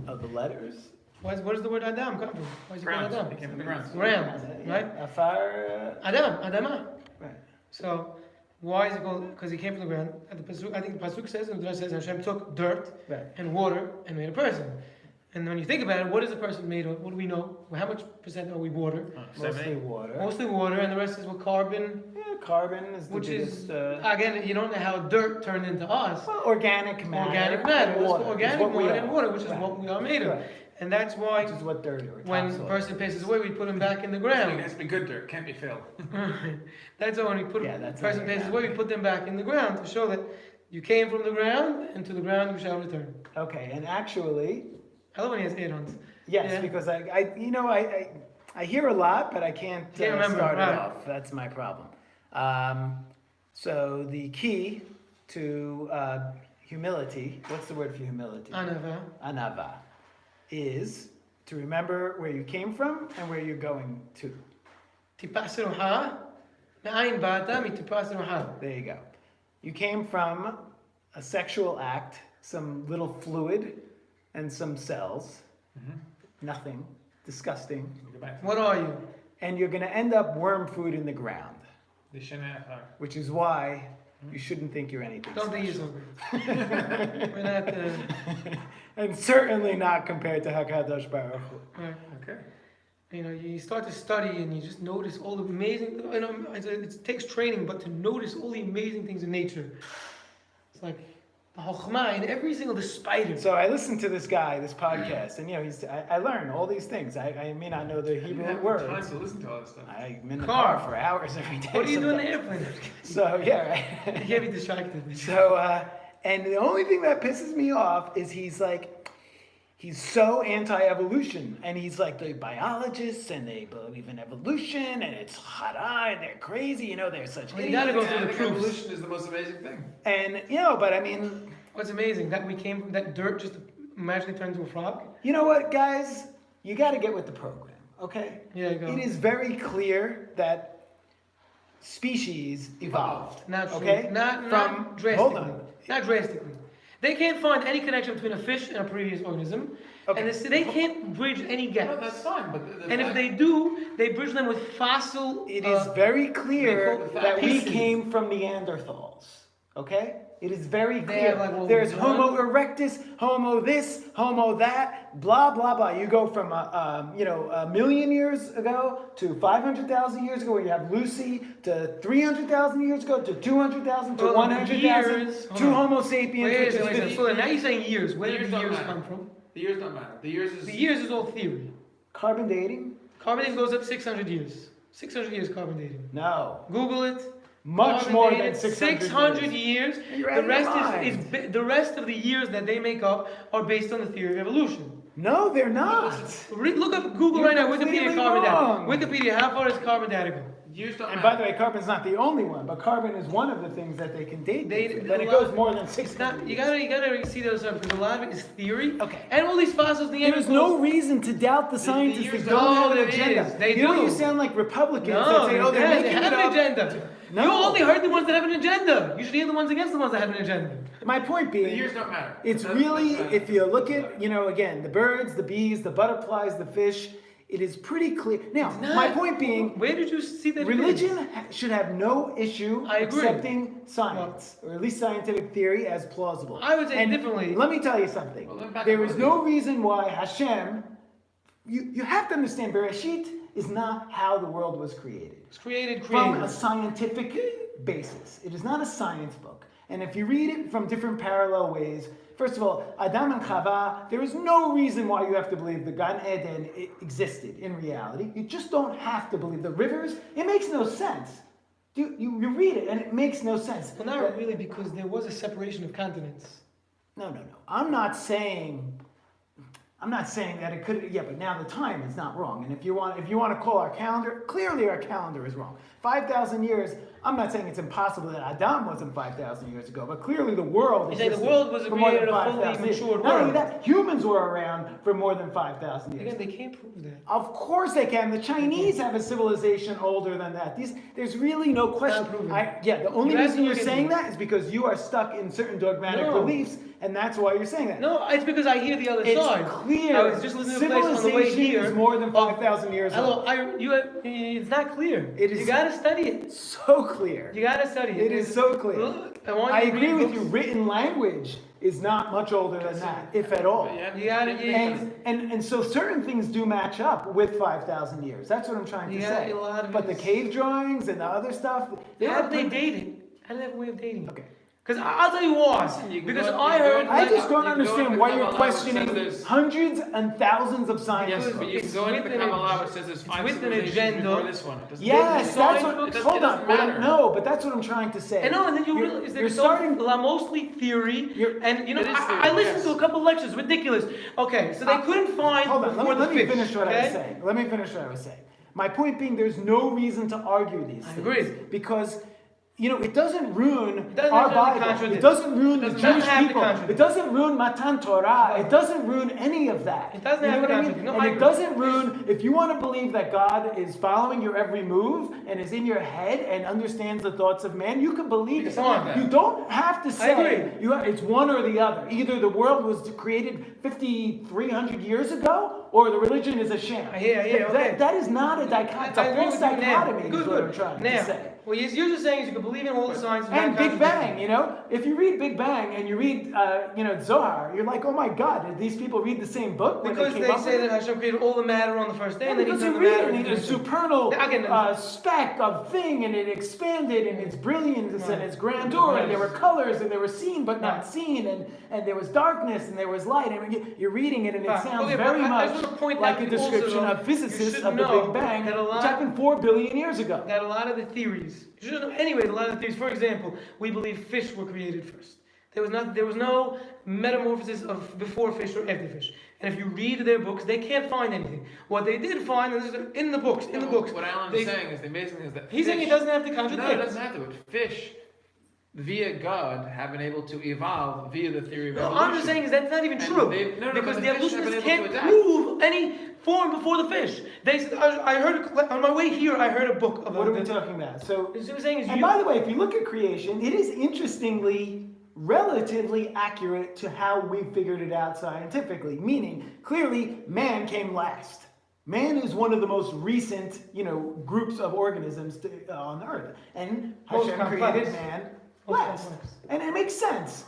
Of the letters? Where does the word Adam come from? Why is it called Grounds. Adam? It came from the grounds. Ground, right? Afar. Adam, Adama. Right. So, why is it called? Because he came from the ground. At the pasuk, I think the pasuk says, and the Torah says, Hashem took dirt Right. and water and made a person. And when you think about it, what is a person made of? What do we know? Well, how much percent are we water? Mostly water. Mostly water, and the rest is what carbon. Yeah, carbon is the Which biggest. is again, you don't know how dirt turned into us. well, organic matter. Organic matter, and water. organic is what we matter are. and water, which is Right. what we are made of. Right. And that's why Which is what dirt or when topsoil a person passes away, we put him back in the It ground. has to be good dirt, can't be fill. That's why when we put Yeah, a that's person it, passes yeah. away, we put them back in the ground to show that you came from the ground and to the ground you shall return. Okay, and actually, I love when he has add-ons. yes, Yeah. because I I hear a lot, but I can't remember, start it right. off. That's my problem. So the key to humility, what's the word for humility? Anava. Anava, is to remember where you came from and where you're going to. טיפה סרוחה, מאין באת? מטיפה סרוחה. There you go. You came from a sexual act, some little fluid, and some cells. Nothing. Disgusting. Go back. What are you? And you're going to end up worm food in the ground, The Shanafar. which is why you shouldn't think you're anything Don't think you're special. so good. We're not, And certainly not compared to HaKadosh Baruch Hu. Okay. you know, you start to study and you just notice all the amazing, you know, it takes training, but to notice all the amazing things in nature. It's like the Chokhmah in every single, the spider. So I listened to this guy, this podcast, and you know, I learn all these things. I may not know the You Hebrew have words. time to listen to all this stuff. I'm in the Car. car for hours every day. What do you do in the sometimes. airplane? So yeah, You right. can't be distracted. So and the only thing that pisses me off is he's so anti-evolution, and he's like the biologists, and they believe in evolution, and it's hara, and they're crazy, you know, they're such Well, you gotta go idiots. through I the think proofs. evolution is the most amazing thing. And you know, but I mean, What's amazing, that we came from that dirt just magically turned into a frog? you know what, guys, you got to get with the program, okay? Yeah, you go. It is very clear that species evolved. Not true. Okay? Not Hold drastically. on. Not drastically. They can't find any connection between a fish and a previous organism. Okay. And they can't bridge any No, gaps. that's fine, but the And if fact- they do, they bridge them with fossil. It is very clear they call it that we pieces. came from Neanderthals. Okay? It is very They clear. have, like, well, There's one- Homo erectus, Homo this, Homo that, blah blah blah. You go from a million years ago to 500,000 years ago, where you have Lucy, to 300,000 years ago, to 200,000, to Well, 100,000, years- hold to on. Homo sapiens, Wait a which is second, wait a second. 50. So now you're saying years. Where The did years the don't years matter. come from? The years don't matter. The years is The years is all theory. Carbon dating? Carbon dating goes up 600 years. 600 years carbon dating. No, Google it. much Carbon more dating, than 600. 600 years. You're out The of rest your is mind. the rest of the years that they make up are based on the theory of evolution. No, they're not. Look up Google You're right now. Wikipedia completely carbon wrong. dating. Wikipedia. How far is carbon dating go? years don't And matter. by the way, carbon's not the only one, but carbon is one of the things that they can date. They- with, but a it lot- goes more than It's 600 not. You years. gotta see those up because a lot of it is theory. Okay. And all these fossils. There's no reason to doubt the scientists years that don't don't- have an there agenda. is. They you know, do. you sound like Republicans that No, say, "Oh, they're they making have it an up." agenda. No. You only heard the ones that have an agenda. You should hear the ones against the ones that have an agenda. My point The being, years don't matter. it's That's- really, that's- if you look at, again, the birds, the bees, the butterflies, the fish, it is pretty clear. Now, Not- my point being, Where did you see that? religion should have no issue I agree. accepting science, or at least scientific theory, as plausible. I would say And differently. Let me tell you something. Well, then back There up is on no reason why Hashem, you have to understand, Bereshit is not how the world was created. It's created. From a scientific basis. It is not a science book. And if you read it from different parallel ways, first of all, Adam and Chava, there is no reason why you have to believe the Gan Eden existed in reality. You just don't have to believe the rivers. It makes no sense. You read it and it makes no sense. Well, not really, because there was a separation of continents. No. I'm not saying that it could. Yeah, but now the time is not wrong. And if you want to call our calendar, clearly our calendar is wrong. 5,000 years. I'm not saying it's impossible that Adam wasn't 5,000 years ago, but clearly the world. You say the existed world was for more than created a fully 5,000 years. matured Not only world. that, humans were around for more than 5,000 years. Again, they can't prove that. Of course they can. The Chinese have a civilization older than that. There's really no question. proven. The only You have reason to you're look saying into that is because you are stuck in certain dogmatic No. beliefs, and that's why you're saying that. No, it's because I hear the other It's side. clear. I was just listening to a place on the way Civilization here. is more than 5,000 years Hello, old. it's not clear. It is- You gotta study it. So clear. You gotta study it. It is so clear. Look, I want I you to agree read with books. you. Written language is not much older than that, if at all. You gotta- And so certain things do match up with 5,000 years. That's what I'm trying You to got say. a lot of But the it is- cave drawings and the other stuff. How are do they pretty- date it? How do they have a way of dating? Okay. Because I'll tell you why. You can Because go- I you heard. go- I just you don't can go understand into why the you're Kabbalah, which says questioning there's- hundreds and thousands of Yes, scientists. but you can It's go into the with an Kabbalah, ag- which says there's it's 5 with an civilizations agenda. before this one. It doesn't- Yes, There's that's science what. books. It Hold doesn't on. matter. No, but that's what I'm trying to say. And no, and then you You're- realize you're there's starting. mostly theory. And you know, It is I theory, listened yes. to a couple lectures, ridiculous. Okay, so they couldn't find Hold on. before Let the me fish. finish what I okay? was saying. Let me finish what I was saying. My point being, there's no reason to argue these things. agree. Because, it doesn't ruin doesn't our really Bible. contradict. It doesn't ruin the Doesn't Jewish have to people. contradict. It doesn't ruin Matan Torah. No. It doesn't ruin any of that. It doesn't You know have what to I mean? contradict. No, And I it agree. doesn't ruin, if you want to believe that God is following your every move and is in your head and understands the thoughts of man, you can believe it. Come on, You don't have to say agree. it's one or the other. Either the world was created 5,300 years ago, or the religion is a sham. Yeah, okay. That is not a dichotomy. It's I a agree false with you now. dichotomy. Is what I'm trying Now, to say. what you're just saying is you can believe in all the science And Big Bang, if you read Big Bang and you read, Zohar, you're like, oh my God, did these people read the same book? when Because came they up say with that it? Hashem created all the matter on the first day, Yeah, and then he because turned you the matter read it, into it's a supernal Again, speck of thing, and it expanded, and its brilliance Right. and its grandeur, and there were Right. colors, and there were seen but not Right. seen, and there was darkness, and there was light. And you're reading it, and it Right. sounds Okay, but very I much just wanna point like out a also, description though, of physicists you of should the know Big Bang, that a which lot- happened 4 billion years ago. that a lot of the theories, anyway, a lot of the theories, for example, we believe fish were created first. There was no metamorphosis of before fish or after fish. And if you read their books, they can't find anything. What they did find is in the books. What Alan is saying is the amazing thing is that He's saying fish- it doesn't have to No, contradict. it doesn't have to. But fish, via God, have been able to evolve via the theory of No, evolution. I'm just saying is that's not even And true. no, because but the the fish have been evolutionists able can't to adapt. prove any form before the fish. They said, I heard, on my way here, I heard a book of What are we talking about? So, What I'm saying is and by the way, if you look at creation, it is interestingly relatively accurate to how we figured it out scientifically. Meaning, clearly, man came last. Man is one of the most recent, groups of organisms on Earth, and Most Hashem complex. created man Most last, complex. and it makes sense.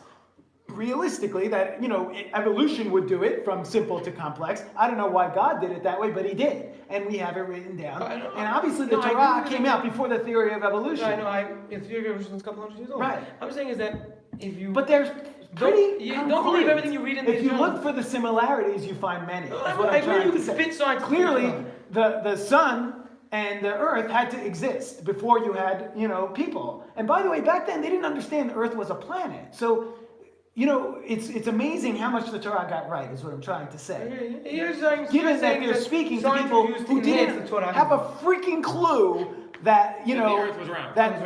Realistically, that evolution would do it from simple to complex. I don't know why God did it that way, but He did, and we have it written down. I know. And obviously, the No, I Torah agree with came you. out before the theory of evolution. The theory of evolution is a couple hundred years old. Right. I'm saying is that if you But there's pretty you don't believe concordant. everything you read in If these you journals. look for the similarities, you find many. No, Is what I I'm agree trying you to can say. fit science Clearly, together. the sun and the earth had to exist before you had people. And by the way, back then they didn't understand the earth was a planet. So it's amazing how much the Torah got right. Is what I'm trying to say. You're saying, Given that they're speaking to science people is used to who enhance didn't the Torah. have a freaking clue that the earth was round. that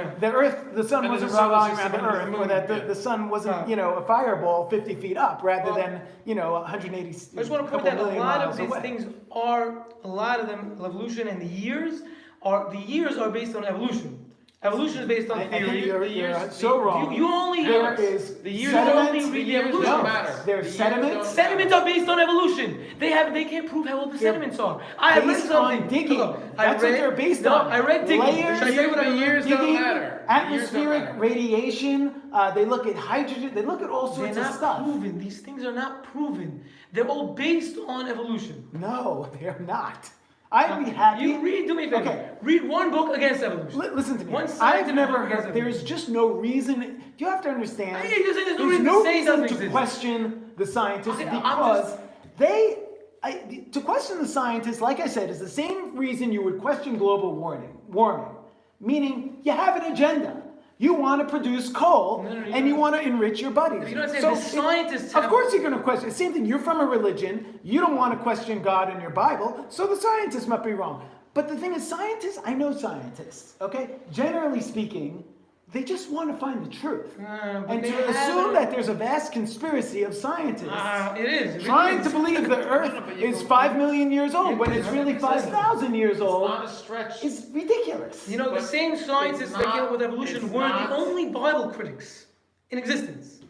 the sun And wasn't the sun was revolving just around the about the earth, or moon, that yeah. the sun wasn't Right. a fireball 50 feet up, rather Well, than 180. I just want to point couple out a million lot of miles these away. things a lot of them, evolution and the years are based on evolution. Evolution is based on I think theory. you're so wrong. You only There is the years sediment. only read the years evolution. don't matter. There's The years sediments. don't Sediments are based on evolution. They can't prove how old the They're sediments are. I read based something. on digging. Look, That's what they're based no, on. I read digging. Layers, Should I tell you what I the read? years don't digging, matter. The years don't atmospheric matter. radiation. They look at hydrogen. They look at all They're sorts of not stuff. proven. These things are not proven. They're all based on evolution. No, they're not. I'd be happy. Do me a favor. Okay. Read one book against evolution. Listen to me. One I've scientific never book against heard. There's evolution. just no reason. You have to understand. Yeah, you're saying there's no reason to say it doesn't to exist. question the scientists I'm because just- to question the scientists, like I said, is the same reason you would question global warming. Meaning, you have an agenda. You want to produce coal, No, and you want to enrich your buddies. You're not saying the scientists Of have- course you're going to question. Same thing, you're from a religion, you don't want to question God and your Bible, so the scientists must be wrong. But the thing is, I know scientists, okay? Generally speaking, they just want to find the truth. But And they to assume haven't- that there's a vast conspiracy of scientists It is. It trying really to is. believe the Earth but you is go- 5 million years old It when is it's really 100%. 5,000 years It's old not a stretch. is ridiculous. You know, the But same scientists it's that not- came up with evolution it's were not- the only Bible critics in existence.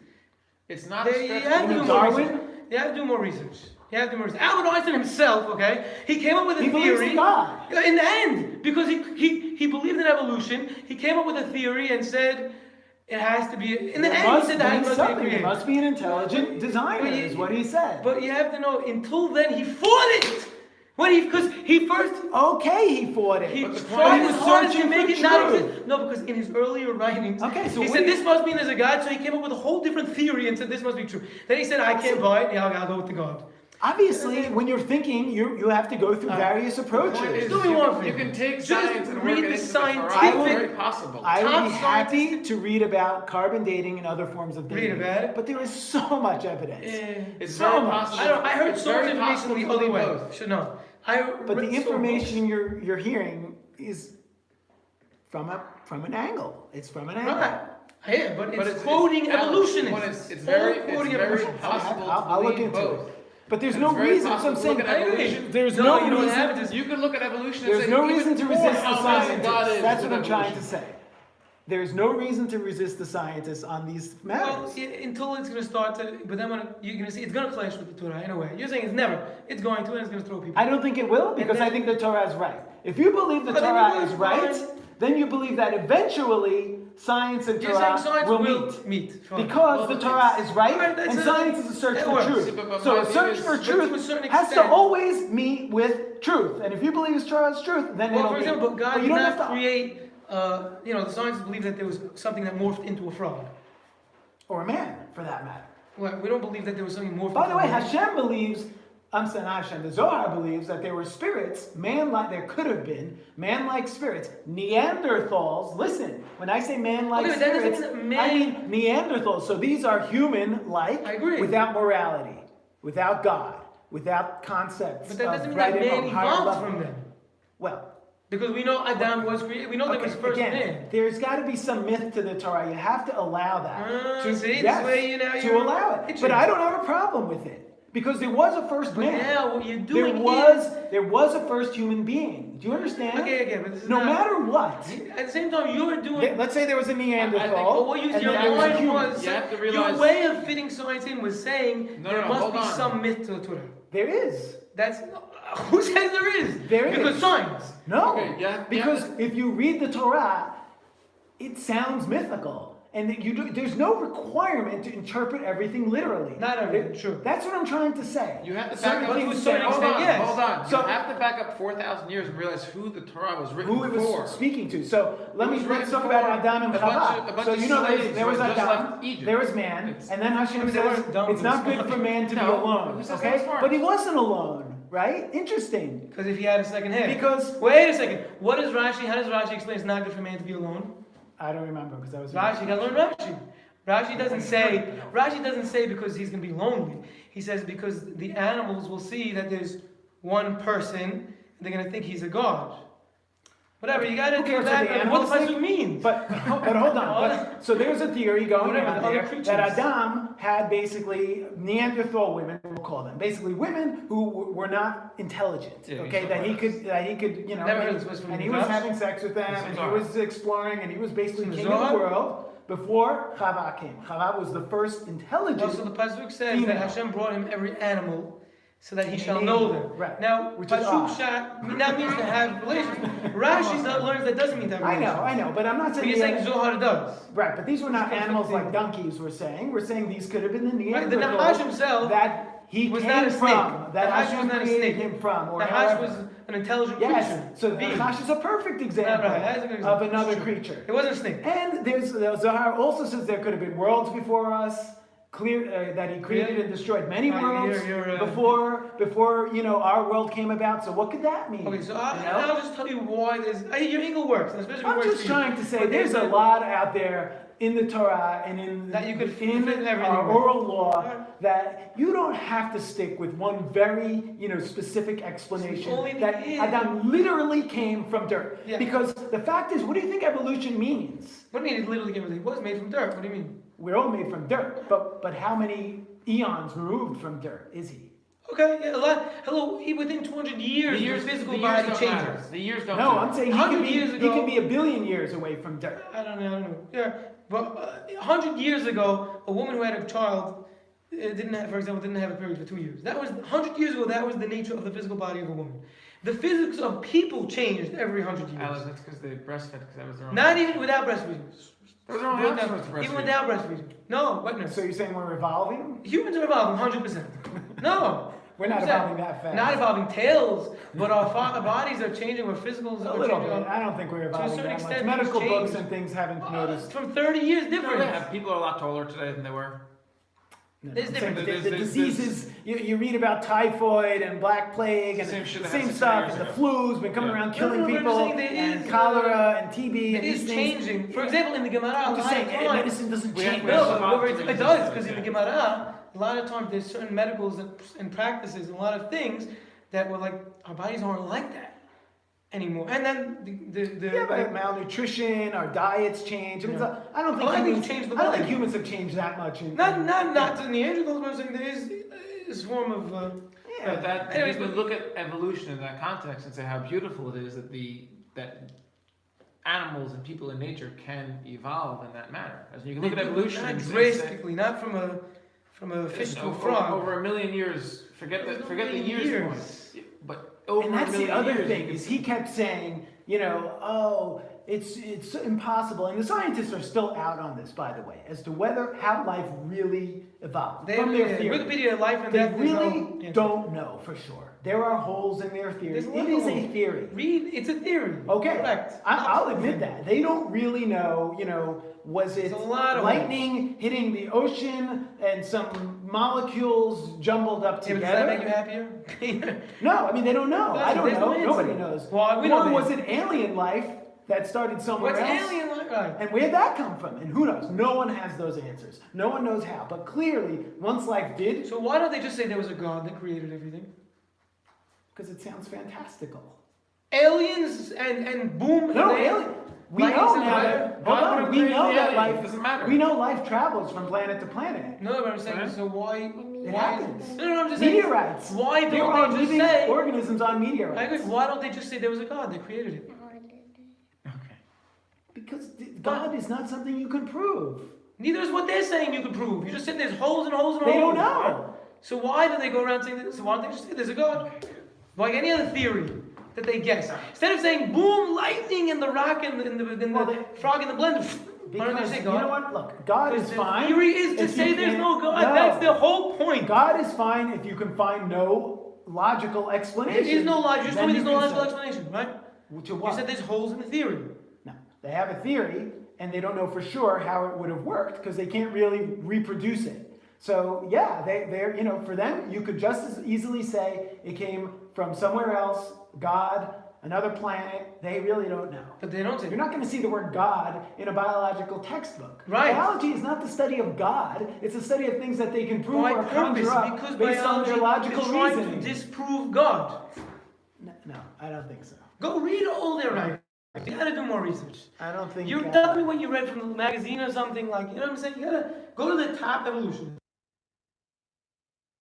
It's not a You stretch. have to do more Darwin? research. You have to do more research. Albert Einstein himself, okay, he came up with a He believes theory. in God. In the end, because he believed in evolution, he came up with a theory and said it has to be. In the There end, he must said that be it must be something. There created. must be an intelligent designer, But you- is what he said. But you have to know, until then, he fought it. Because he first okay, he fought it. He But the tried point his is hardest to searching make for it not truth. exist. No, because in his earlier writings, Okay, so he what said do you- this must mean there's a God, so he came up with a whole different theory and said this must be true. Then he said, I can't buy it, yeah, I'll go with the God. Obviously, when you're thinking, you have to go through various The point approaches. is, Do me one you favor. can take Just science and work read it the into the Torah. scientific- It's very possible. I would Top be happy scientists- to read about carbon dating and other forms of Read dating. about it. But there is so much evidence. It's So very much. possible. I heard It's so much very information possible the to other believe way. both. Should know. But the information you're hearing is from an angle. It's from an angle. Right. Yeah, but But it's quoting Alex, evolutionists. what is- it's All very quoting evolutionists. possible I'll to look believe into both. it. But there's And no it's very reason. So I'm possible to saying look at evolution. there's No, no you know what reason. happens is You can look at evolution and There's say no even reason to more resist the how amazing God scientists. is That's with what I'm trying to evolution. say. There's no reason to resist the scientists on these Well, matters. until it's going to start to, but then when you're going to see, it's going to clash with the Torah in a way. You're saying it's never. It's going to, and it's going to throw people. I don't think it will because I think the Torah is right. If you believe the But then Torah you is will right, find- then you believe that eventually science and You're saying Torah science will will meet. meet. Fine. Because Well, the but Torah it's- is right, Alright, that's and science is a search that for works. truth. See, but So my a view search is- for but to a truth certain has to extent- always meet with truth. And if you believe it's Torah's truth, then Well, it'll for meet. example, God But did you don't not have to, create, the scientists believe that there was something that morphed into a frog. or a man, for that matter. Well, we don't believe that there was something morphed By into the way, a man. Hashem believes, I'm saying Hashem, the Zohar believes that there were spirits, man-like, there could have been, man-like spirits, Neanderthals, listen, when I say man-like Okay, but that doesn't spirits, mean that I mean Neanderthals, so these are human-like, I agree. without morality, without God, without concepts But that doesn't of mean right that and man wrong, higher evolved level. from them. Well, Because we know Adam was created. We know there was first again, man. there's got to be some myth to the Torah. You have to allow that. See, yes, this way to you're allow it. itching. But I don't have a problem with it because there was a first But man. now what you're There doing was a first human being. Do you understand? Okay, but this is No not, matter what. At the same time, you're doing. Let's say there was a I Neanderthal. think- But what you, and your then there was a point human. was, You have to your realize- way of fitting science in was saying No, there no, must hold be on. some myth to the Torah. There is. That's who says there is? There because is. science. No. Okay, yeah, because if you read the Torah, it sounds mythical. And that there's no requirement to interpret everything literally. Not everything, true. That's what I'm trying to say. You have to Certain back up. things to a certain sound- Hold extent, on, yes. hold on. So- You have to back up 4,000 years and realize who the Torah was written who it for. was speaking to. So let's was talk written about for Adam and a bunch Chava. of- a So bunch you of know slaves there was who had just Adam, left Egypt. there was man, It's- and then Hashem they says weren't dumb, it's they not were good for smart. man to be No, alone. who says Okay, they're smart? but he wasn't alone, right? Interesting. Because if he had a second head. Because- wait a second. What does Rashi? How does Rashi explain it's not good for man to be alone? I don't remember because I was. Rashi, you gotta learn Rashi. Rashi doesn't say because he's gonna be lonely. He says because the animals will see that there's one person and they're gonna think he's a god. Whatever, you gotta Who do cares what that. the And what animals does think? it mean? But hold on. So there's a theory going Whatever, on the other there creatures. that Adam had basically Neanderthal women, we'll call them, basically women who were not intelligent. Yeah, Okay, he's that he could, Never heard this from and the he was Zohar? having sex with them, This is and he Zohar. was exploring, and he was basically This is king of the Zohar? world before Chava came. Chava was the first intelligent. Also, the pasuk says female. that Hashem brought him every animal so that he And shall he know named them. them, right. Now, Which is pasuk odd. shat that means to have relations. Rashi learns that doesn't mean to have I relations. know, but I'm not But saying. you're saying Zohar does. Right, but these were not It's animals like conflicting. donkeys. We're saying these could have been the Right, the Neanderthals Nahash himself that he was came not a snake. from, that Nahash Hashem was not a created snake. him from, or Nahash however. was an intelligent Yes, creature. so the Being. Nahash is a perfect example Right, that's a good of example. another It's true. creature. It wasn't a snake. And there's the Zohar also says there could have been worlds before us. Clear that he created Yeah. and destroyed many Right, worlds you're, before our world came about. So what could that mean? Okay, so you know? I'll just tell you why there's. Your angle works, and especially if it I'm works just for you. trying to say But there's a lot out there in the Torah and in That you could in fit everything our with. oral law Alright. that you don't have to stick with one very specific explanation only the that end. Adam literally came from dirt. Yeah. Because the fact is, what do you think evolution means? What do you mean? It literally came from. He was made from dirt. What do you mean? We're all made from dirt, but how many eons removed from dirt is he? Okay, yeah, a lot. Hello, within 200 years, your physical body don't changes. matter. The years don't No, matter. I'm saying he 100 could be years he ago- could be a billion years away from dirt. I don't know. Yeah, but 100 years ago, a woman who had a child didn't have a period for 2 years. That was 100 years ago. That was the nature of the physical body of a woman. The physics of people changed every 100 years. Alice, that's because they breastfed, because that was their own. Not even without breastfeeding. That was their own Without- option was to breastfeed. even without breastfeeding. No, what no. So you're saying we're evolving? Humans are evolving 100%. No, We're not evolving that fast. Not evolving tails, but our bodies are changing, our physicals A are little changing. bit. I don't think we're evolving certain that much. extent, Medical things books change. and things haven't noticed. From 30 years No, difference. yeah, people are a lot taller today than they were. No, There's I'm different- saying there's- the there's- diseases, you read about typhoid and black plague and Same the shit that same happened stuff, 60 and the years flu's been coming Yeah. around killing No, but I'm people, saying there and is, cholera and TB It and is these things. changing. For example, in the Gemara, I'm just saying, medicine doesn't change. No, Well, but it does, because in the yeah. Gemara, a lot of times there's certain medicals and practices and a lot of things that were like, our bodies aren't like that anymore. And then Yeah, but malnutrition, our diets change. I mean, Yeah. I don't A think lot of things humans, change the I don't think body. humans have changed that much. not to the Neanderthals, but I'm saying there is this form of, Yeah. But that, Anyways, you can but- look at evolution in that context and say how beautiful it is that that animals and people in nature can evolve in that manner. As you can look at evolution not and say- drastically, not from a fish to a frog. over a million years. Forget There's the no forget the million years years. point. But over And a that's the million other years, thing, you can- is he kept saying, oh, it's impossible. And the scientists are still out on this, by the way, as to how life really evolved from their theory. Wikipedia, life and They death. there's really no answer. don't know for sure. There are holes in their theory. There's a lot It of is a holes. theory. Read, it's a theory. Okay, Correct. I'll admit that. They don't really know, was it There's a lot of lightning hitting the ocean and some molecules jumbled up Yeah, but together? does that make you happier? No, I mean, they don't know. I don't There's no know. answer. Nobody knows. Well, we know Or the was answer. it alien life that started somewhere What's else? alien like? Right. And where'd that come from? And who knows? No one has those answers. No one knows how. But clearly, once life did, So why don't they just say there was a God that created everything? because it sounds fantastical. Aliens and boom. No, and they- alien. We Life know is now a- that. Hold God on. would've We created know the that alien. life. It doesn't matter. We know life travels from planet to planet. No, but I'm saying, Right. so why? It happens. No, I'm just saying. Meteorites. Why There are don't they just living say? organisms on I agree. meteorites. Why don't they just say there was a God that created it? Okay. Because God is not something you can prove. Neither is what they're saying you can prove. You just said there's holes and holes and They holes. don't know. So why do they go around saying that? So why don't they just say there's a God? Like any other theory that they guess. Instead of saying boom, lightning and the rock and the Well, they- frog in the blender. Why don't they Because say you God? know what? Look, God is The fine. theory is to if you say there's can't- no God. No. That's the whole point. God is fine if you can find no logical explanation. There is no logic. You just told me Then there's no you can logical say- explanation, right? To You what? said there's holes in the theory. No, they have a theory, and they don't know for sure how it would have worked because they can't really reproduce it. So yeah, they're for them, you could just as easily say it came from somewhere else, God, another planet. They really don't know. But they don't say You're not going to see the word God in a biological textbook. Right. Biology is not the study of God. It's a study of things that they can prove by or purpose, conjure up because based on biology their logical is trying reasoning. to disprove God. No, I don't think so. Go read all their writings. You gotta do more research. I don't think. You tell me what you read from the magazine or something like, you know what I'm saying? You gotta go to the top evolution.